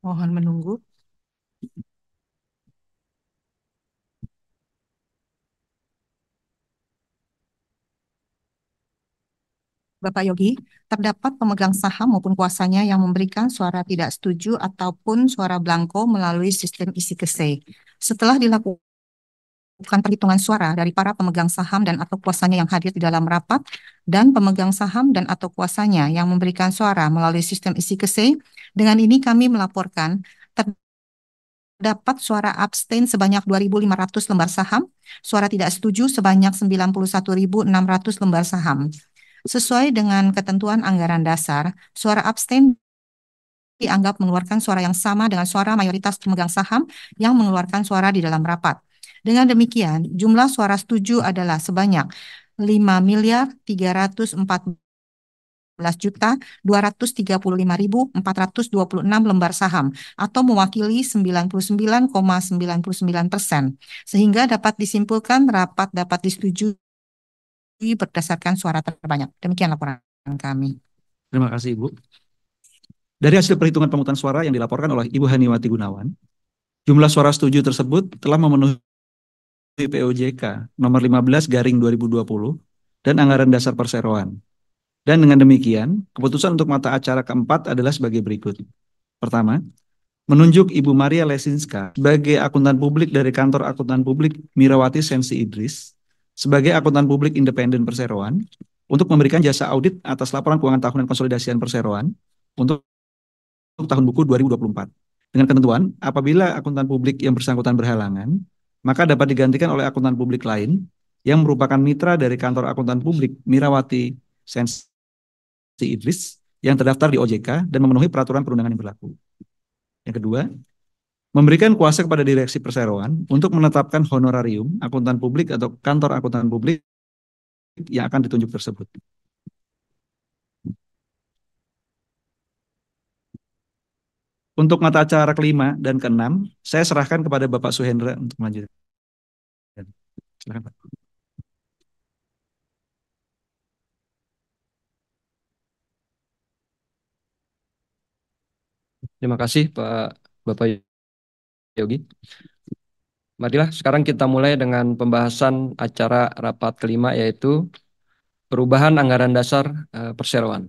Mohon menunggu. Bapak Yogi, terdapat pemegang saham maupun kuasanya yang memberikan suara tidak setuju ataupun suara blanko melalui sistem isi kese. Setelah dilakukan perhitungan suara dari para pemegang saham dan atau kuasanya yang hadir di dalam rapat dan pemegang saham dan atau kuasanya yang memberikan suara melalui sistem isi kese, dengan ini kami melaporkan terdapat suara abstain sebanyak 2.500 lembar saham, suara tidak setuju sebanyak 91.600 lembar saham. Sesuai dengan ketentuan anggaran dasar, suara abstain dianggap mengeluarkan suara yang sama dengan suara mayoritas pemegang saham yang mengeluarkan suara di dalam rapat. Dengan demikian, jumlah suara setuju adalah sebanyak 5.314.235.426 lembar saham atau mewakili 99,99%, sehingga dapat disimpulkan rapat dapat disetujui berdasarkan suara terbanyak. Demikian laporan kami. Terima kasih, Ibu. Dari hasil perhitungan pemungutan suara yang dilaporkan oleh Ibu Haniwati Gunawan, jumlah suara setuju tersebut telah memenuhi POJK nomor 15/2020 dan anggaran dasar perseroan. Dan dengan demikian, keputusan untuk mata acara keempat adalah sebagai berikut. Pertama, menunjuk Ibu Maria Lesinska sebagai akuntan publik dari Kantor Akuntan Publik Mirawati Sensi Idris sebagai akuntan publik independen perseroan untuk memberikan jasa audit atas laporan keuangan tahunan konsolidasian perseroan untuk tahun buku 2024. Dengan ketentuan, apabila akuntan publik yang bersangkutan berhalangan, maka dapat digantikan oleh akuntan publik lain yang merupakan mitra dari Kantor Akuntan Publik Mirawati Sensi Idris yang terdaftar di OJK dan memenuhi peraturan perundangan yang berlaku. Yang kedua, memberikan kuasa kepada direksi perseroan untuk menetapkan honorarium akuntan publik atau kantor akuntan publik yang akan ditunjuk tersebut. Untuk mata acara kelima dan keenam, saya serahkan kepada Bapak Suhendra untuk melanjutkan. Silakan, Pak. Terima kasih Pak Bapak Yogi. Marilah sekarang kita mulai dengan pembahasan acara rapat kelima, yaitu perubahan anggaran dasar perseroan.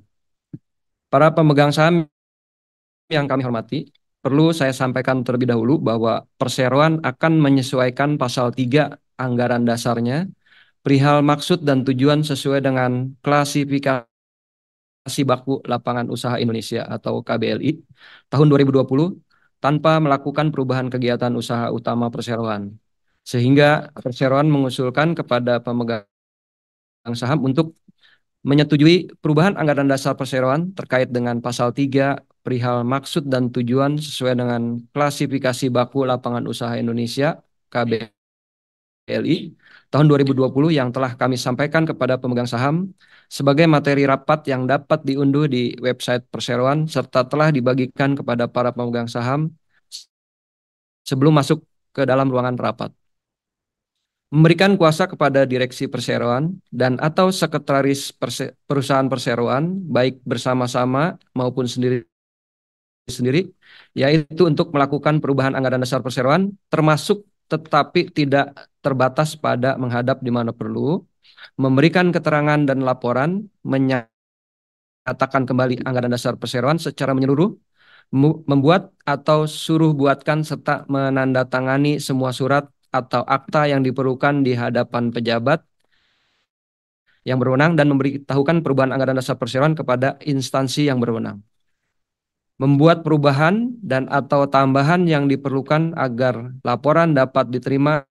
Para pemegang saham yang kami hormati, perlu saya sampaikan terlebih dahulu bahwa perseroan akan menyesuaikan pasal 3 anggaran dasarnya perihal maksud dan tujuan sesuai dengan klasifikasi baku lapangan usaha Indonesia atau KBLI tahun 2020 tanpa melakukan perubahan kegiatan usaha utama perseroan. Sehingga perseroan mengusulkan kepada pemegang saham untuk menyetujui perubahan anggaran dasar perseroan terkait dengan pasal 3 perihal maksud dan tujuan sesuai dengan klasifikasi baku lapangan usaha Indonesia KBLI tahun 2020 yang telah kami sampaikan kepada pemegang saham sebagai materi rapat yang dapat diunduh di website perseroan serta telah dibagikan kepada para pemegang saham sebelum masuk ke dalam ruangan rapat. Memberikan kuasa kepada direksi perseroan dan atau sekretaris perusahaan perseroan baik bersama-sama maupun sendiri, yaitu untuk melakukan perubahan anggaran dasar perseroan termasuk tetapi tidak terbatas pada menghadap di mana perlu, memberikan keterangan dan laporan, menyatakan kembali anggaran dasar perseroan secara menyeluruh, membuat atau suruh buatkan serta menandatangani semua surat atau akta yang diperlukan di hadapan pejabat yang berwenang dan memberitahukan perubahan anggaran dasar perseroan kepada instansi yang berwenang. Membuat perubahan dan atau tambahan yang diperlukan agar laporan dapat diterima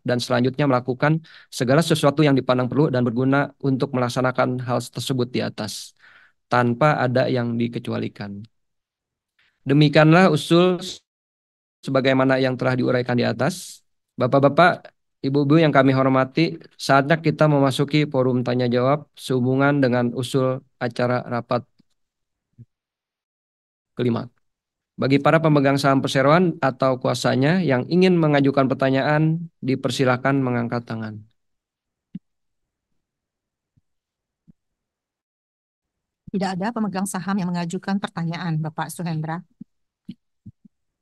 dan selanjutnya melakukan segala sesuatu yang dipandang perlu dan berguna untuk melaksanakan hal tersebut di atas, tanpa ada yang dikecualikan. Demikianlah usul sebagaimana yang telah diuraikan di atas. Bapak-bapak, ibu-ibu yang kami hormati, saatnya kita memasuki forum tanya jawab sehubungan dengan usul acara rapat kelima. Bagi para pemegang saham perseroan atau kuasanya yang ingin mengajukan pertanyaan, dipersilakan mengangkat tangan. Tidak ada pemegang saham yang mengajukan pertanyaan, Bapak Suhendra.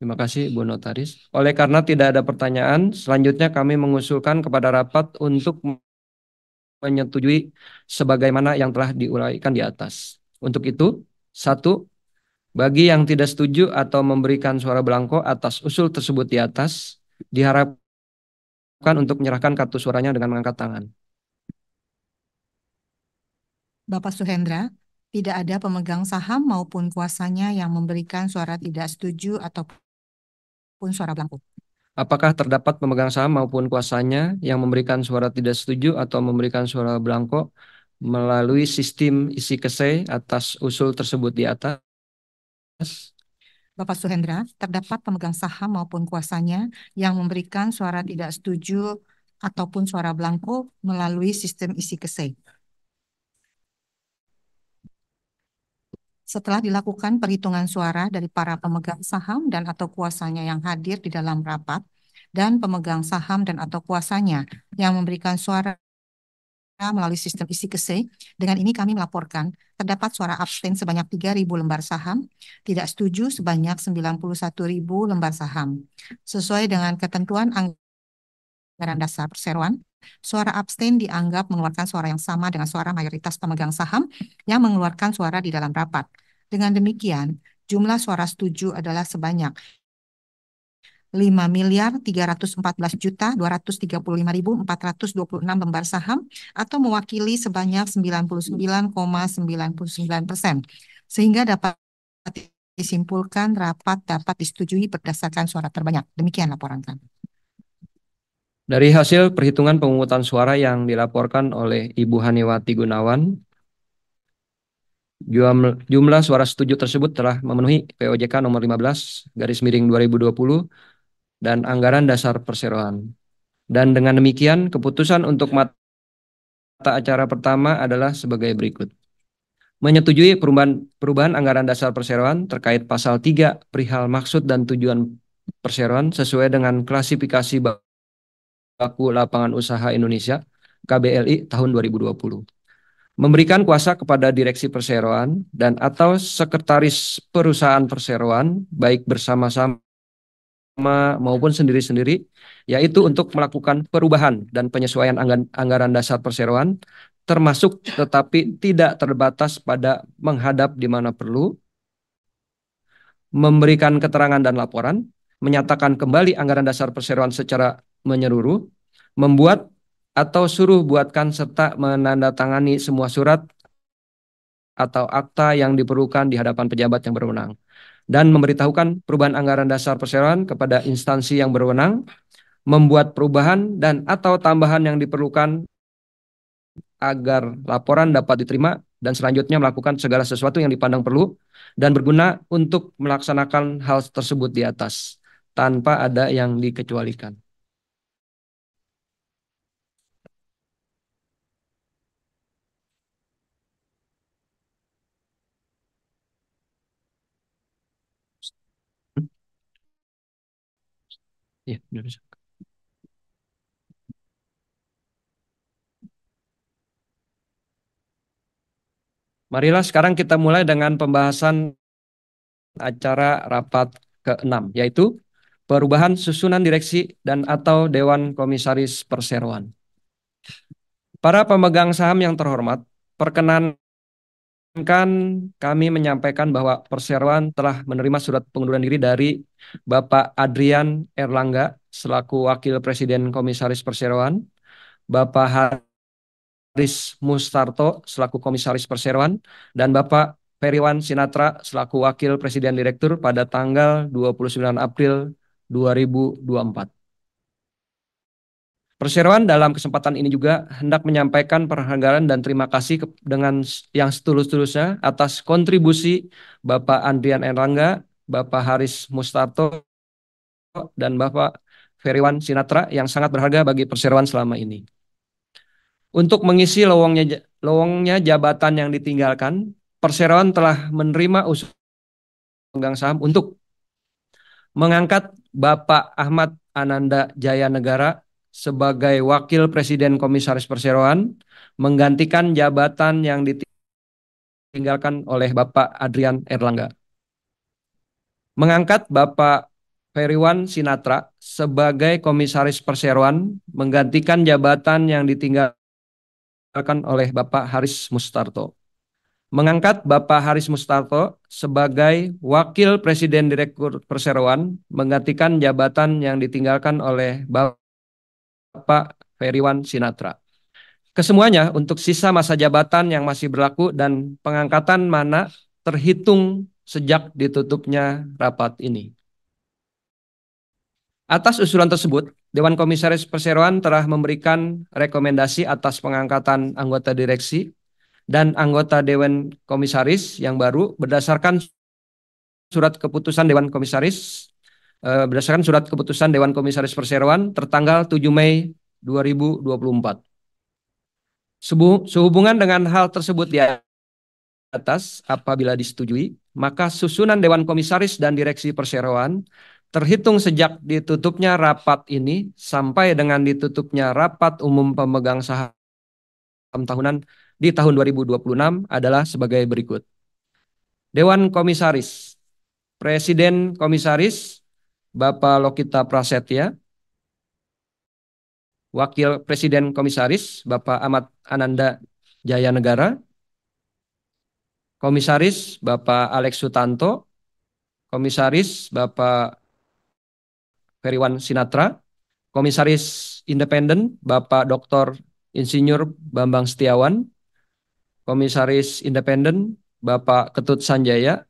Terima kasih, Bu Notaris. Oleh karena tidak ada pertanyaan, selanjutnya kami mengusulkan kepada rapat untuk menyetujui sebagaimana yang telah diuraikan di atas. Untuk itu, 1. Bagi yang tidak setuju atau memberikan suara blanko atas usul tersebut di atas, diharapkan untuk menyerahkan kartu suaranya dengan mengangkat tangan. Bapak Suhendra, tidak ada pemegang saham maupun kuasanya yang memberikan suara tidak setuju ataupun suara blanko. Apakah terdapat pemegang saham maupun kuasanya yang memberikan suara tidak setuju atau memberikan suara blanko melalui sistem isi kesei atas usul tersebut di atas? Bapak Suhendra, terdapat pemegang saham maupun kuasanya yang memberikan suara tidak setuju ataupun suara blanko melalui sistem isi kesei. Setelah dilakukan perhitungan suara dari para pemegang saham dan atau kuasanya yang hadir di dalam rapat, dan pemegang saham dan atau kuasanya yang memberikan suara melalui sistem isi kesei, dengan ini kami melaporkan terdapat suara abstain sebanyak 3.000 lembar saham, tidak setuju sebanyak 91.000 lembar saham. Sesuai dengan ketentuan anggaran dasar perseroan, suara abstain dianggap mengeluarkan suara yang sama dengan suara mayoritas pemegang saham yang mengeluarkan suara di dalam rapat. Dengan demikian, jumlah suara setuju adalah sebanyak 5.314.235.426 lembar saham atau mewakili sebanyak 99,99%, sehingga dapat disimpulkan rapat dapat disetujui berdasarkan suara terbanyak. Demikian laporan kami. Dari hasil perhitungan pemungutan suara yang dilaporkan oleh Ibu Haniwati Gunawan, jumlah suara setuju tersebut telah memenuhi POJK nomor 15/2020 dan anggaran dasar perseroan. Dan dengan demikian, keputusan untuk mata acara pertama adalah sebagai berikut. Menyetujui perubahan anggaran dasar perseroan terkait pasal 3 perihal maksud dan tujuan perseroan sesuai dengan klasifikasi baku lapangan usaha Indonesia KBLI tahun 2020. Memberikan kuasa kepada direksi perseroan dan atau sekretaris perusahaan perseroan baik bersama-sama maupun sendiri-sendiri, yaitu untuk melakukan perubahan dan penyesuaian anggaran dasar perseroan, termasuk tetapi tidak terbatas pada menghadap di mana perlu, memberikan keterangan dan laporan, menyatakan kembali anggaran dasar perseroan secara menyeluruh, membuat atau suruh buatkan serta menandatangani semua surat atau akta yang diperlukan di hadapan pejabat yang berwenang, dan memberitahukan perubahan anggaran dasar perseroan kepada instansi yang berwenang, membuat perubahan dan atau tambahan yang diperlukan agar laporan dapat diterima, dan selanjutnya melakukan segala sesuatu yang dipandang perlu dan berguna untuk melaksanakan hal tersebut di atas, tanpa ada yang dikecualikan. Ya, bisa. Marilah sekarang kita mulai dengan pembahasan acara rapat ke-6, yaitu perubahan susunan direksi dan atau Dewan Komisaris Perseroan. Para pemegang saham yang terhormat, perkenankan kami menyampaikan bahwa Perseroan telah menerima surat pengunduran diri dari Bapak Adrian Erlangga selaku Wakil Presiden Komisaris Perseroan, Bapak Haris Mustarto selaku Komisaris Perseroan, dan Bapak Periwan Sinatra selaku Wakil Presiden Direktur pada tanggal 29 April 2024. Perseroan dalam kesempatan ini juga hendak menyampaikan penghargaan dan terima kasih dengan yang setulus-tulusnya atas kontribusi Bapak Adrian Erlangga, Bapak Haris Mustarto, dan Bapak Periwan Sinatra yang sangat berharga bagi Perseroan selama ini. Untuk mengisi lowongnya jabatan yang ditinggalkan, Perseroan telah menerima usul pemegang saham untuk mengangkat Bapak Ahmad Ananda Jaya Negara sebagai Wakil Presiden Komisaris Perseroan, menggantikan jabatan yang ditinggalkan oleh Bapak Adrian Erlangga. Mengangkat Bapak Periwan Sinatra sebagai Komisaris Perseroan, menggantikan jabatan yang ditinggalkan oleh Bapak Haris Mustarto. Mengangkat Bapak Haris Mustarto sebagai Wakil Presiden Direktur Perseroan menggantikan jabatan yang ditinggalkan oleh Bapak Feriwan Sinatra. Kesemuanya untuk sisa masa jabatan yang masih berlaku dan pengangkatan mana terhitung sejak ditutupnya rapat ini. Atas usulan tersebut, Dewan Komisaris Perseroan telah memberikan rekomendasi atas pengangkatan anggota direksi dan anggota Dewan Komisaris yang baru berdasarkan surat keputusan Dewan Komisaris Perseroan tertanggal 7 Mei 2024. Sehubungan dengan hal tersebut di atas, apabila disetujui, maka susunan Dewan Komisaris dan Direksi Perseroan terhitung sejak ditutupnya rapat ini sampai dengan ditutupnya rapat umum pemegang saham tahunan di tahun 2026 adalah sebagai berikut. Dewan Komisaris, Presiden Komisaris Bapak Lokita Prasetya, Wakil Presiden Komisaris Bapak Ahmad Ananda Jaya Negara, Komisaris Bapak Alex Sutanto, Komisaris Bapak Feriwan Sinatra, Komisaris Independen Bapak Dr. Insinyur Bambang Setiawan, Komisaris Independen Bapak Ketut Sanjaya,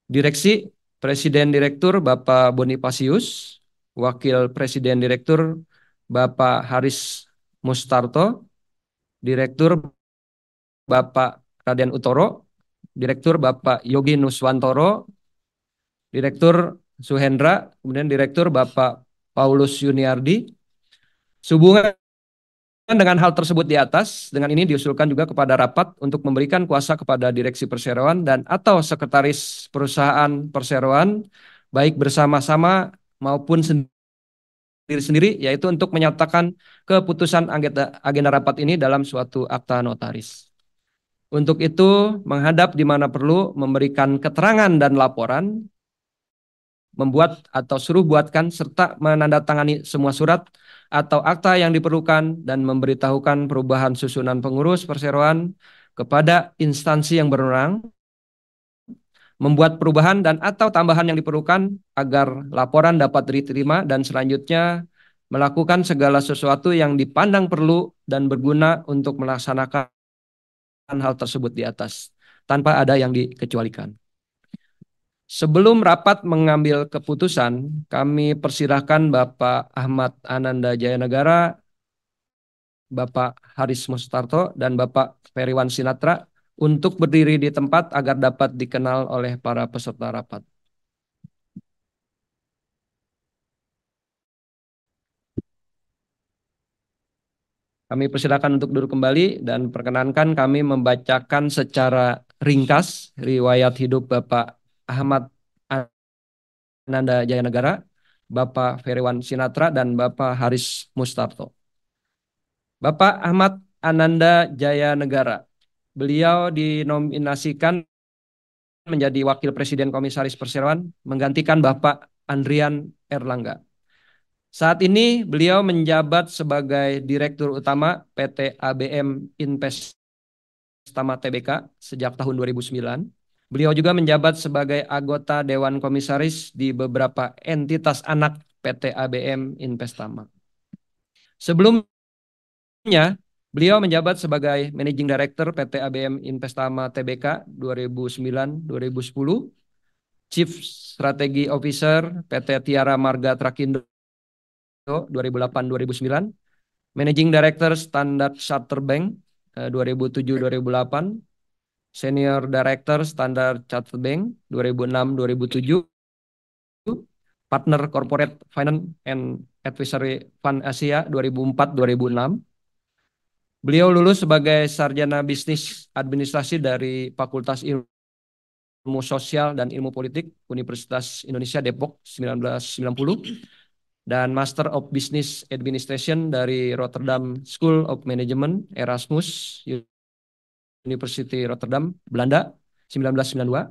Direksi Presiden Direktur Bapak Bonifasius, Wakil Presiden Direktur Bapak Haris Mustarto, Direktur Bapak Raden Utoro, Direktur Bapak Yogi Nuswantoro, Direktur Suhendra, kemudian Direktur Bapak Paulus Yuniardi. Sehubungan dengan hal tersebut di atas, dengan ini diusulkan juga kepada rapat untuk memberikan kuasa kepada Direksi Perseroan dan atau Sekretaris Perusahaan Perseroan, baik bersama-sama maupun sendiri-sendiri, yaitu untuk menyatakan keputusan agenda rapat ini dalam suatu akta notaris. Untuk itu, menghadap di mana perlu, memberikan keterangan dan laporan, membuat atau suruh buatkan, serta menandatangani semua surat atau akta yang diperlukan dan memberitahukan perubahan susunan pengurus perseroan kepada instansi yang berwenang, membuat perubahan dan atau tambahan yang diperlukan agar laporan dapat diterima dan selanjutnya melakukan segala sesuatu yang dipandang perlu dan berguna untuk melaksanakan hal tersebut di atas, tanpa ada yang dikecualikan. Sebelum rapat mengambil keputusan, kami persilahkan Bapak Ahmad Ananda Jaya Negara, Bapak Haris Mustarto, dan Bapak Feriwan Sinatra untuk berdiri di tempat agar dapat dikenal oleh para peserta rapat. Kami persilakan untuk duduk kembali dan perkenankan kami membacakan secara ringkas riwayat hidup Bapak Ahmad Ananda Jaya Negara, Bapak Feriwan Sinatra, dan Bapak Haris Mustarto. Bapak Ahmad Ananda Jaya Negara, beliau dinominasikan menjadi Wakil Presiden Komisaris Perseroan menggantikan Bapak Andrian Erlangga. Saat ini beliau menjabat sebagai Direktur Utama PT ABM Investama Tbk sejak tahun 2009. Beliau juga menjabat sebagai anggota Dewan Komisaris di beberapa entitas anak PT ABM Investama. Sebelumnya, beliau menjabat sebagai Managing Director PT ABM Investama Tbk 2009-2010, Chief Strategy Officer PT Tiara Marga Trakindo 2008-2009, Managing Director Standard Chartered Bank 2007-2008, Senior Director Standard Chartered Bank 2006-2007, Partner Corporate Finance and Advisory Fund Asia 2004-2006. Beliau lulus sebagai Sarjana Bisnis Administrasi dari Fakultas Ilmu Sosial dan Ilmu Politik Universitas Indonesia Depok 1990 dan Master of Business Administration dari Rotterdam School of Management Erasmus University Rotterdam, Belanda 1992.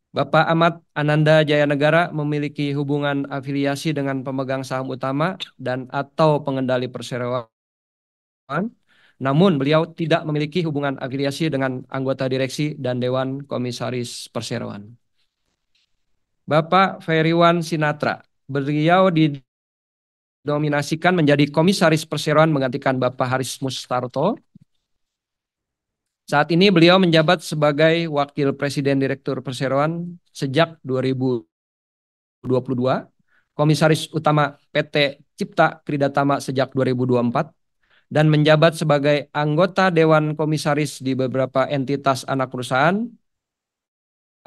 Bapak Ahmad Ananda Jaya Negara memiliki hubungan afiliasi dengan pemegang saham utama dan atau pengendali perseroan namun beliau tidak memiliki hubungan afiliasi dengan anggota direksi dan Dewan Komisaris Perseroan. Bapak Feriwan Sinatra, beliau dinominasikan menjadi Komisaris Perseroan menggantikan Bapak Haris Mustarto. Saat ini beliau menjabat sebagai Wakil Presiden Direktur Perseroan sejak 2022, Komisaris Utama PT Cipta Kridatama sejak 2024, dan menjabat sebagai anggota Dewan Komisaris di beberapa entitas anak perusahaan,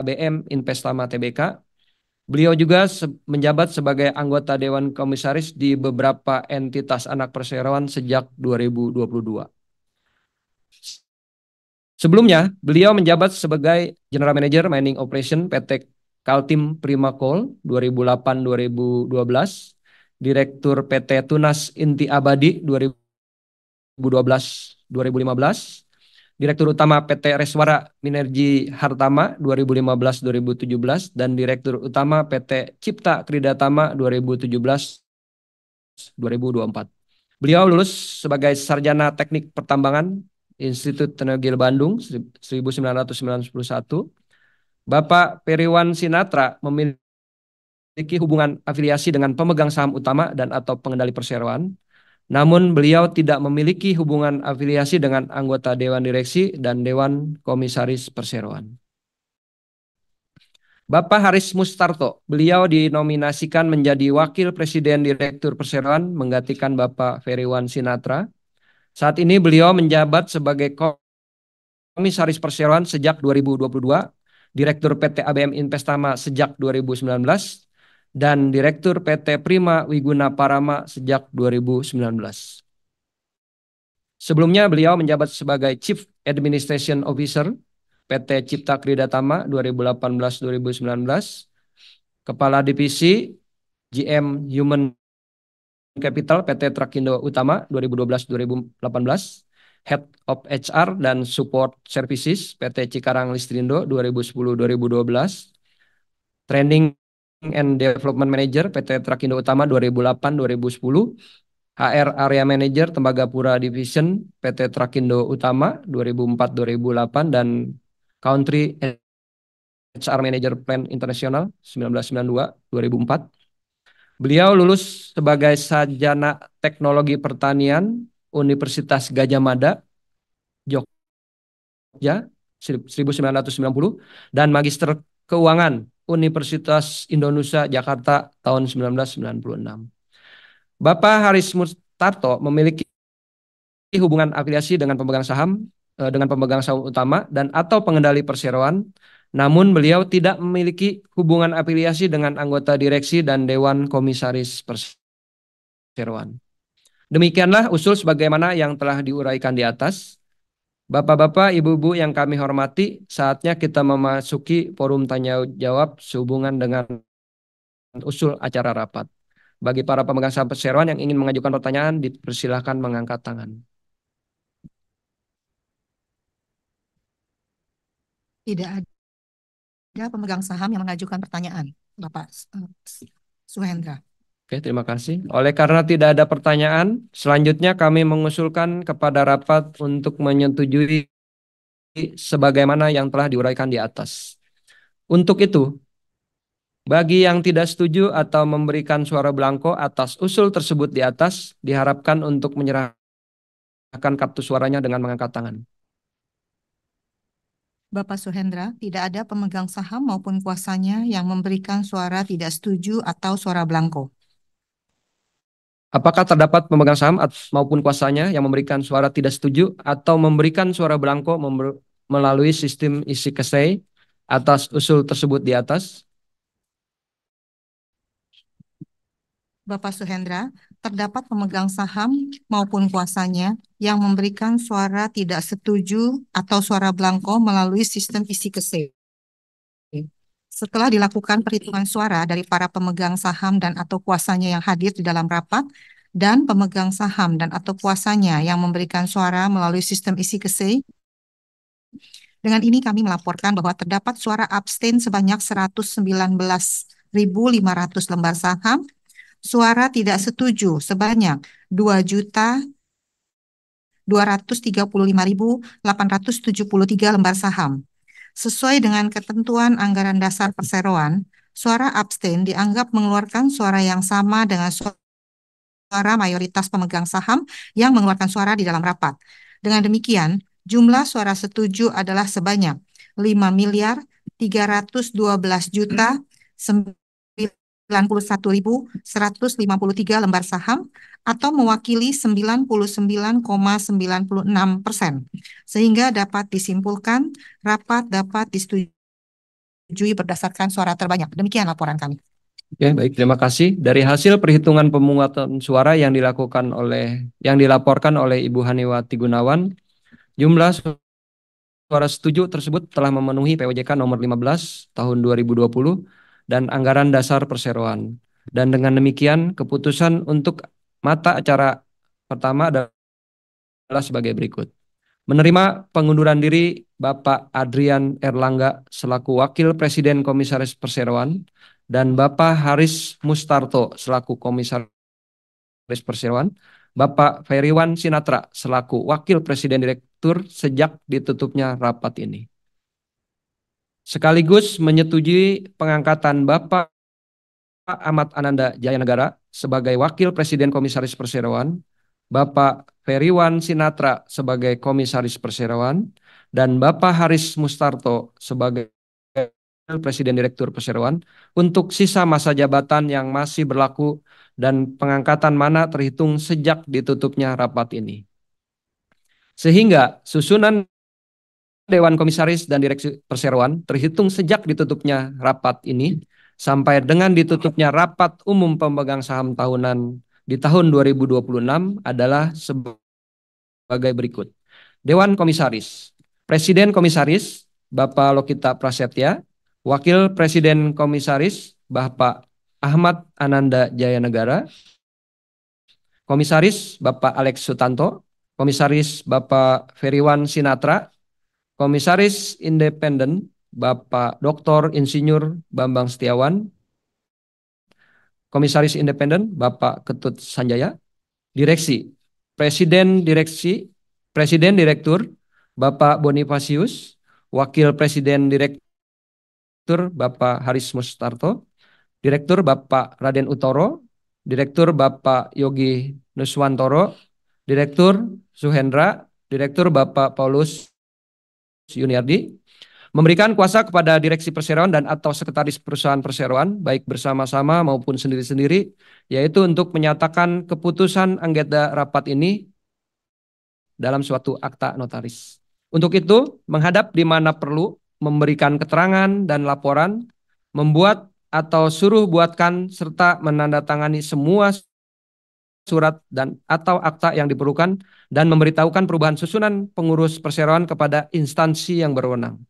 ABM Investama Tbk. Beliau juga menjabat sebagai anggota Dewan Komisaris di beberapa entitas anak perseroan sejak 2022. Sebelumnya, beliau menjabat sebagai General Manager Mining Operation PT Kaltim Prima Coal 2008-2012, Direktur PT Tunas Inti Abadi 2012-2015, Direktur Utama PT Reswara Minergi Hartama 2015-2017, dan Direktur Utama PT Cipta Kridatama 2017-2024. Beliau lulus sebagai Sarjana Teknik Pertambangan Institut Tenagil Bandung 1991. Bapak Feriwan Sinatra memiliki hubungan afiliasi dengan pemegang saham utama dan atau pengendali perseroan. Namun beliau tidak memiliki hubungan afiliasi dengan anggota Dewan Direksi dan Dewan Komisaris Perseroan. Bapak Haris Mustarto, beliau dinominasikan menjadi Wakil Presiden Direktur Perseroan menggantikan Bapak Feriwan Sinatra. Saat ini beliau menjabat sebagai Komisaris Perseroan sejak 2022, Direktur PT ABM Investama sejak 2019, dan Direktur PT Prima Wiguna Parama sejak 2019. Sebelumnya beliau menjabat sebagai Chief Administration Officer PT Cipta Kridatama 2018-2019, Kepala Divisi GM Human Capital PT Trakindo Utama 2012-2018, Head of HR dan Support Services PT Cikarang Listrindo 2010-2012, Training and Development Manager PT Trakindo Utama 2008-2010, HR Area Manager Tembagapura Division PT Trakindo Utama 2004-2008, dan Country HR Manager Plan Internasional 1992-2004. Beliau lulus sebagai Sarjana Teknologi Pertanian Universitas Gadjah Mada, Jogja 1990, dan Magister Keuangan Universitas Indonesia Jakarta tahun 1996. Bapak Haris Mustarto memiliki hubungan afiliasi dengan pemegang saham utama dan atau pengendali perseroan. Namun beliau tidak memiliki hubungan afiliasi dengan anggota direksi dan Dewan Komisaris Perseroan. Demikianlah usul sebagaimana yang telah diuraikan di atas. Bapak-bapak, ibu-ibu yang kami hormati, saatnya kita memasuki forum tanya jawab sehubungan dengan usul acara rapat. Bagi para pemegang saham perseroan yang ingin mengajukan pertanyaan, dipersilahkan mengangkat tangan. Tidak ada pemegang saham yang mengajukan pertanyaan, Bapak Suhendra. Oke, terima kasih. Oleh karena tidak ada pertanyaan, selanjutnya kami mengusulkan kepada rapat untuk menyetujui sebagaimana yang telah diuraikan di atas. Untuk itu, bagi yang tidak setuju atau memberikan suara blanko atas usul tersebut di atas, diharapkan untuk menyerahkan kartu suaranya dengan mengangkat tangan. Bapak Suhendra, tidak ada pemegang saham maupun kuasanya yang memberikan suara tidak setuju atau suara blanko. Apakah terdapat pemegang saham maupun kuasanya yang memberikan suara tidak setuju atau memberikan suara blanko melalui sistem isi kesei atas usul tersebut di atas? Bapak Suhendra, terdapat pemegang saham maupun kuasanya yang memberikan suara tidak setuju atau suara blanko melalui sistem isi kesei. Setelah dilakukan perhitungan suara dari para pemegang saham dan atau kuasanya yang hadir di dalam rapat, dan pemegang saham dan atau kuasanya yang memberikan suara melalui sistem isi kesei, dengan ini kami melaporkan bahwa terdapat suara abstain sebanyak 119.500 lembar saham, suara tidak setuju sebanyak 2.300.000 235.873 lembar saham. Sesuai dengan ketentuan anggaran dasar perseroan, suara abstain dianggap mengeluarkan suara yang sama dengan suara mayoritas pemegang saham yang mengeluarkan suara di dalam rapat. Dengan demikian, jumlah suara setuju adalah sebanyak 5.312.091.153 lembar saham atau mewakili 99,96%, sehingga dapat disimpulkan rapat dapat disetujui berdasarkan suara terbanyak. Demikian laporan kami. Oke, baik, terima kasih. Dari hasil perhitungan pemungutan suara yang dilaporkan oleh Ibu Haniwati Gunawan, jumlah suara setuju tersebut telah memenuhi PWJK nomor 15 tahun 2020 dan anggaran dasar perseroan. Dan dengan demikian, keputusan untuk mata acara pertama adalah sebagai berikut. Menerima pengunduran diri Bapak Adrian Erlangga selaku Wakil Presiden Komisaris Perseroan dan Bapak Haris Mustarto selaku Komisaris Perseroan, Bapak Feriwan Sinatra selaku Wakil Presiden Direktur sejak ditutupnya rapat ini. Sekaligus menyetujui pengangkatan Bapak Ahmad Ananda Jayanegara sebagai Wakil Presiden Komisaris Perseroan, Bapak Feriwan Sinatra sebagai Komisaris Perseroan, dan Bapak Haris Mustarto sebagai Presiden Direktur Perseroan untuk sisa masa jabatan yang masih berlaku dan pengangkatan mana terhitung sejak ditutupnya rapat ini. Sehingga susunan Dewan Komisaris dan Direksi Perseroan terhitung sejak ditutupnya rapat ini sampai dengan ditutupnya rapat umum pemegang saham tahunan di tahun 2026 adalah sebagai berikut. Dewan Komisaris. Presiden Komisaris Bapak Lokita Prasetya, Wakil Presiden Komisaris Bapak Ahmad Ananda Jayanegara, Komisaris Bapak Alex Sutanto, Komisaris Bapak Feriwan Sinatra, Komisaris Independen Bapak Dr. Insinyur Bambang Setiawan, Komisaris Independen Bapak Ketut Sanjaya, Direksi, Presiden Direktur Bapak Bonifasius, Wakil Presiden Direktur Bapak Haris Mustarto, Direktur Bapak Raden Utoro, Direktur Bapak Yogi Nuswantoro, Direktur Suhendra, Direktur Bapak Paulus Yuniardi, memberikan kuasa kepada Direksi Perseroan dan atau Sekretaris Perusahaan Perseroan, baik bersama-sama maupun sendiri-sendiri, yaitu untuk menyatakan keputusan anggota rapat ini dalam suatu akta notaris. Untuk itu, menghadap di mana perlu, memberikan keterangan dan laporan, membuat atau suruh buatkan, serta menandatangani semua surat dan atau akta yang diperlukan dan memberitahukan perubahan susunan pengurus perseroan kepada instansi yang berwenang.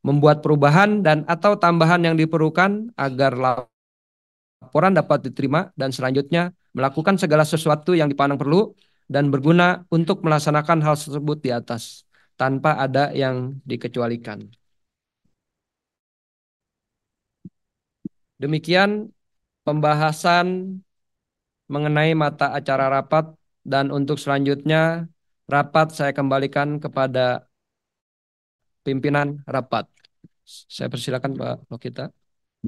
Membuat perubahan dan atau tambahan yang diperlukan agar laporan dapat diterima dan selanjutnya melakukan segala sesuatu yang dipandang perlu dan berguna untuk melaksanakan hal tersebut di atas tanpa ada yang dikecualikan. Demikian pembahasan mengenai mata acara rapat, dan untuk selanjutnya rapat saya kembalikan kepada pimpinan rapat. Saya persilakan Pak Lokita.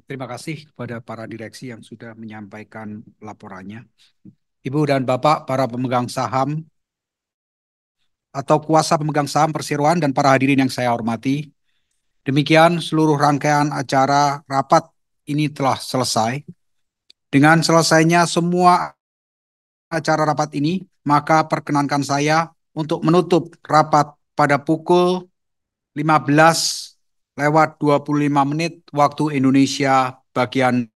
Terima kasih kepada para direksi yang sudah menyampaikan laporannya. Ibu dan Bapak, para pemegang saham atau kuasa pemegang saham perseroan dan para hadirin yang saya hormati. Demikian seluruh rangkaian acara rapat ini telah selesai. Dengan selesainya semua acara rapat ini, maka perkenankan saya untuk menutup rapat pada pukul 15:25 waktu Indonesia bagian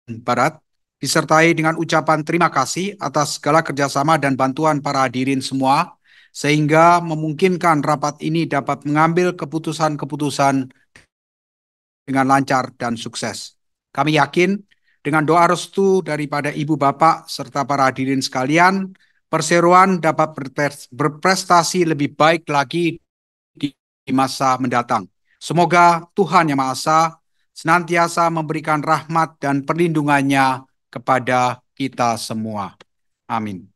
Barat, disertai dengan ucapan terima kasih atas segala kerjasama dan bantuan para hadirin semua, sehingga memungkinkan rapat ini dapat mengambil keputusan-keputusan dengan lancar dan sukses. Kami yakin dengan doa restu daripada Ibu Bapak serta para hadirin sekalian, perseroan dapat berprestasi lebih baik lagi di masa mendatang. Semoga Tuhan Yang Maha Esa senantiasa memberikan rahmat dan perlindungannya kepada kita semua. Amin.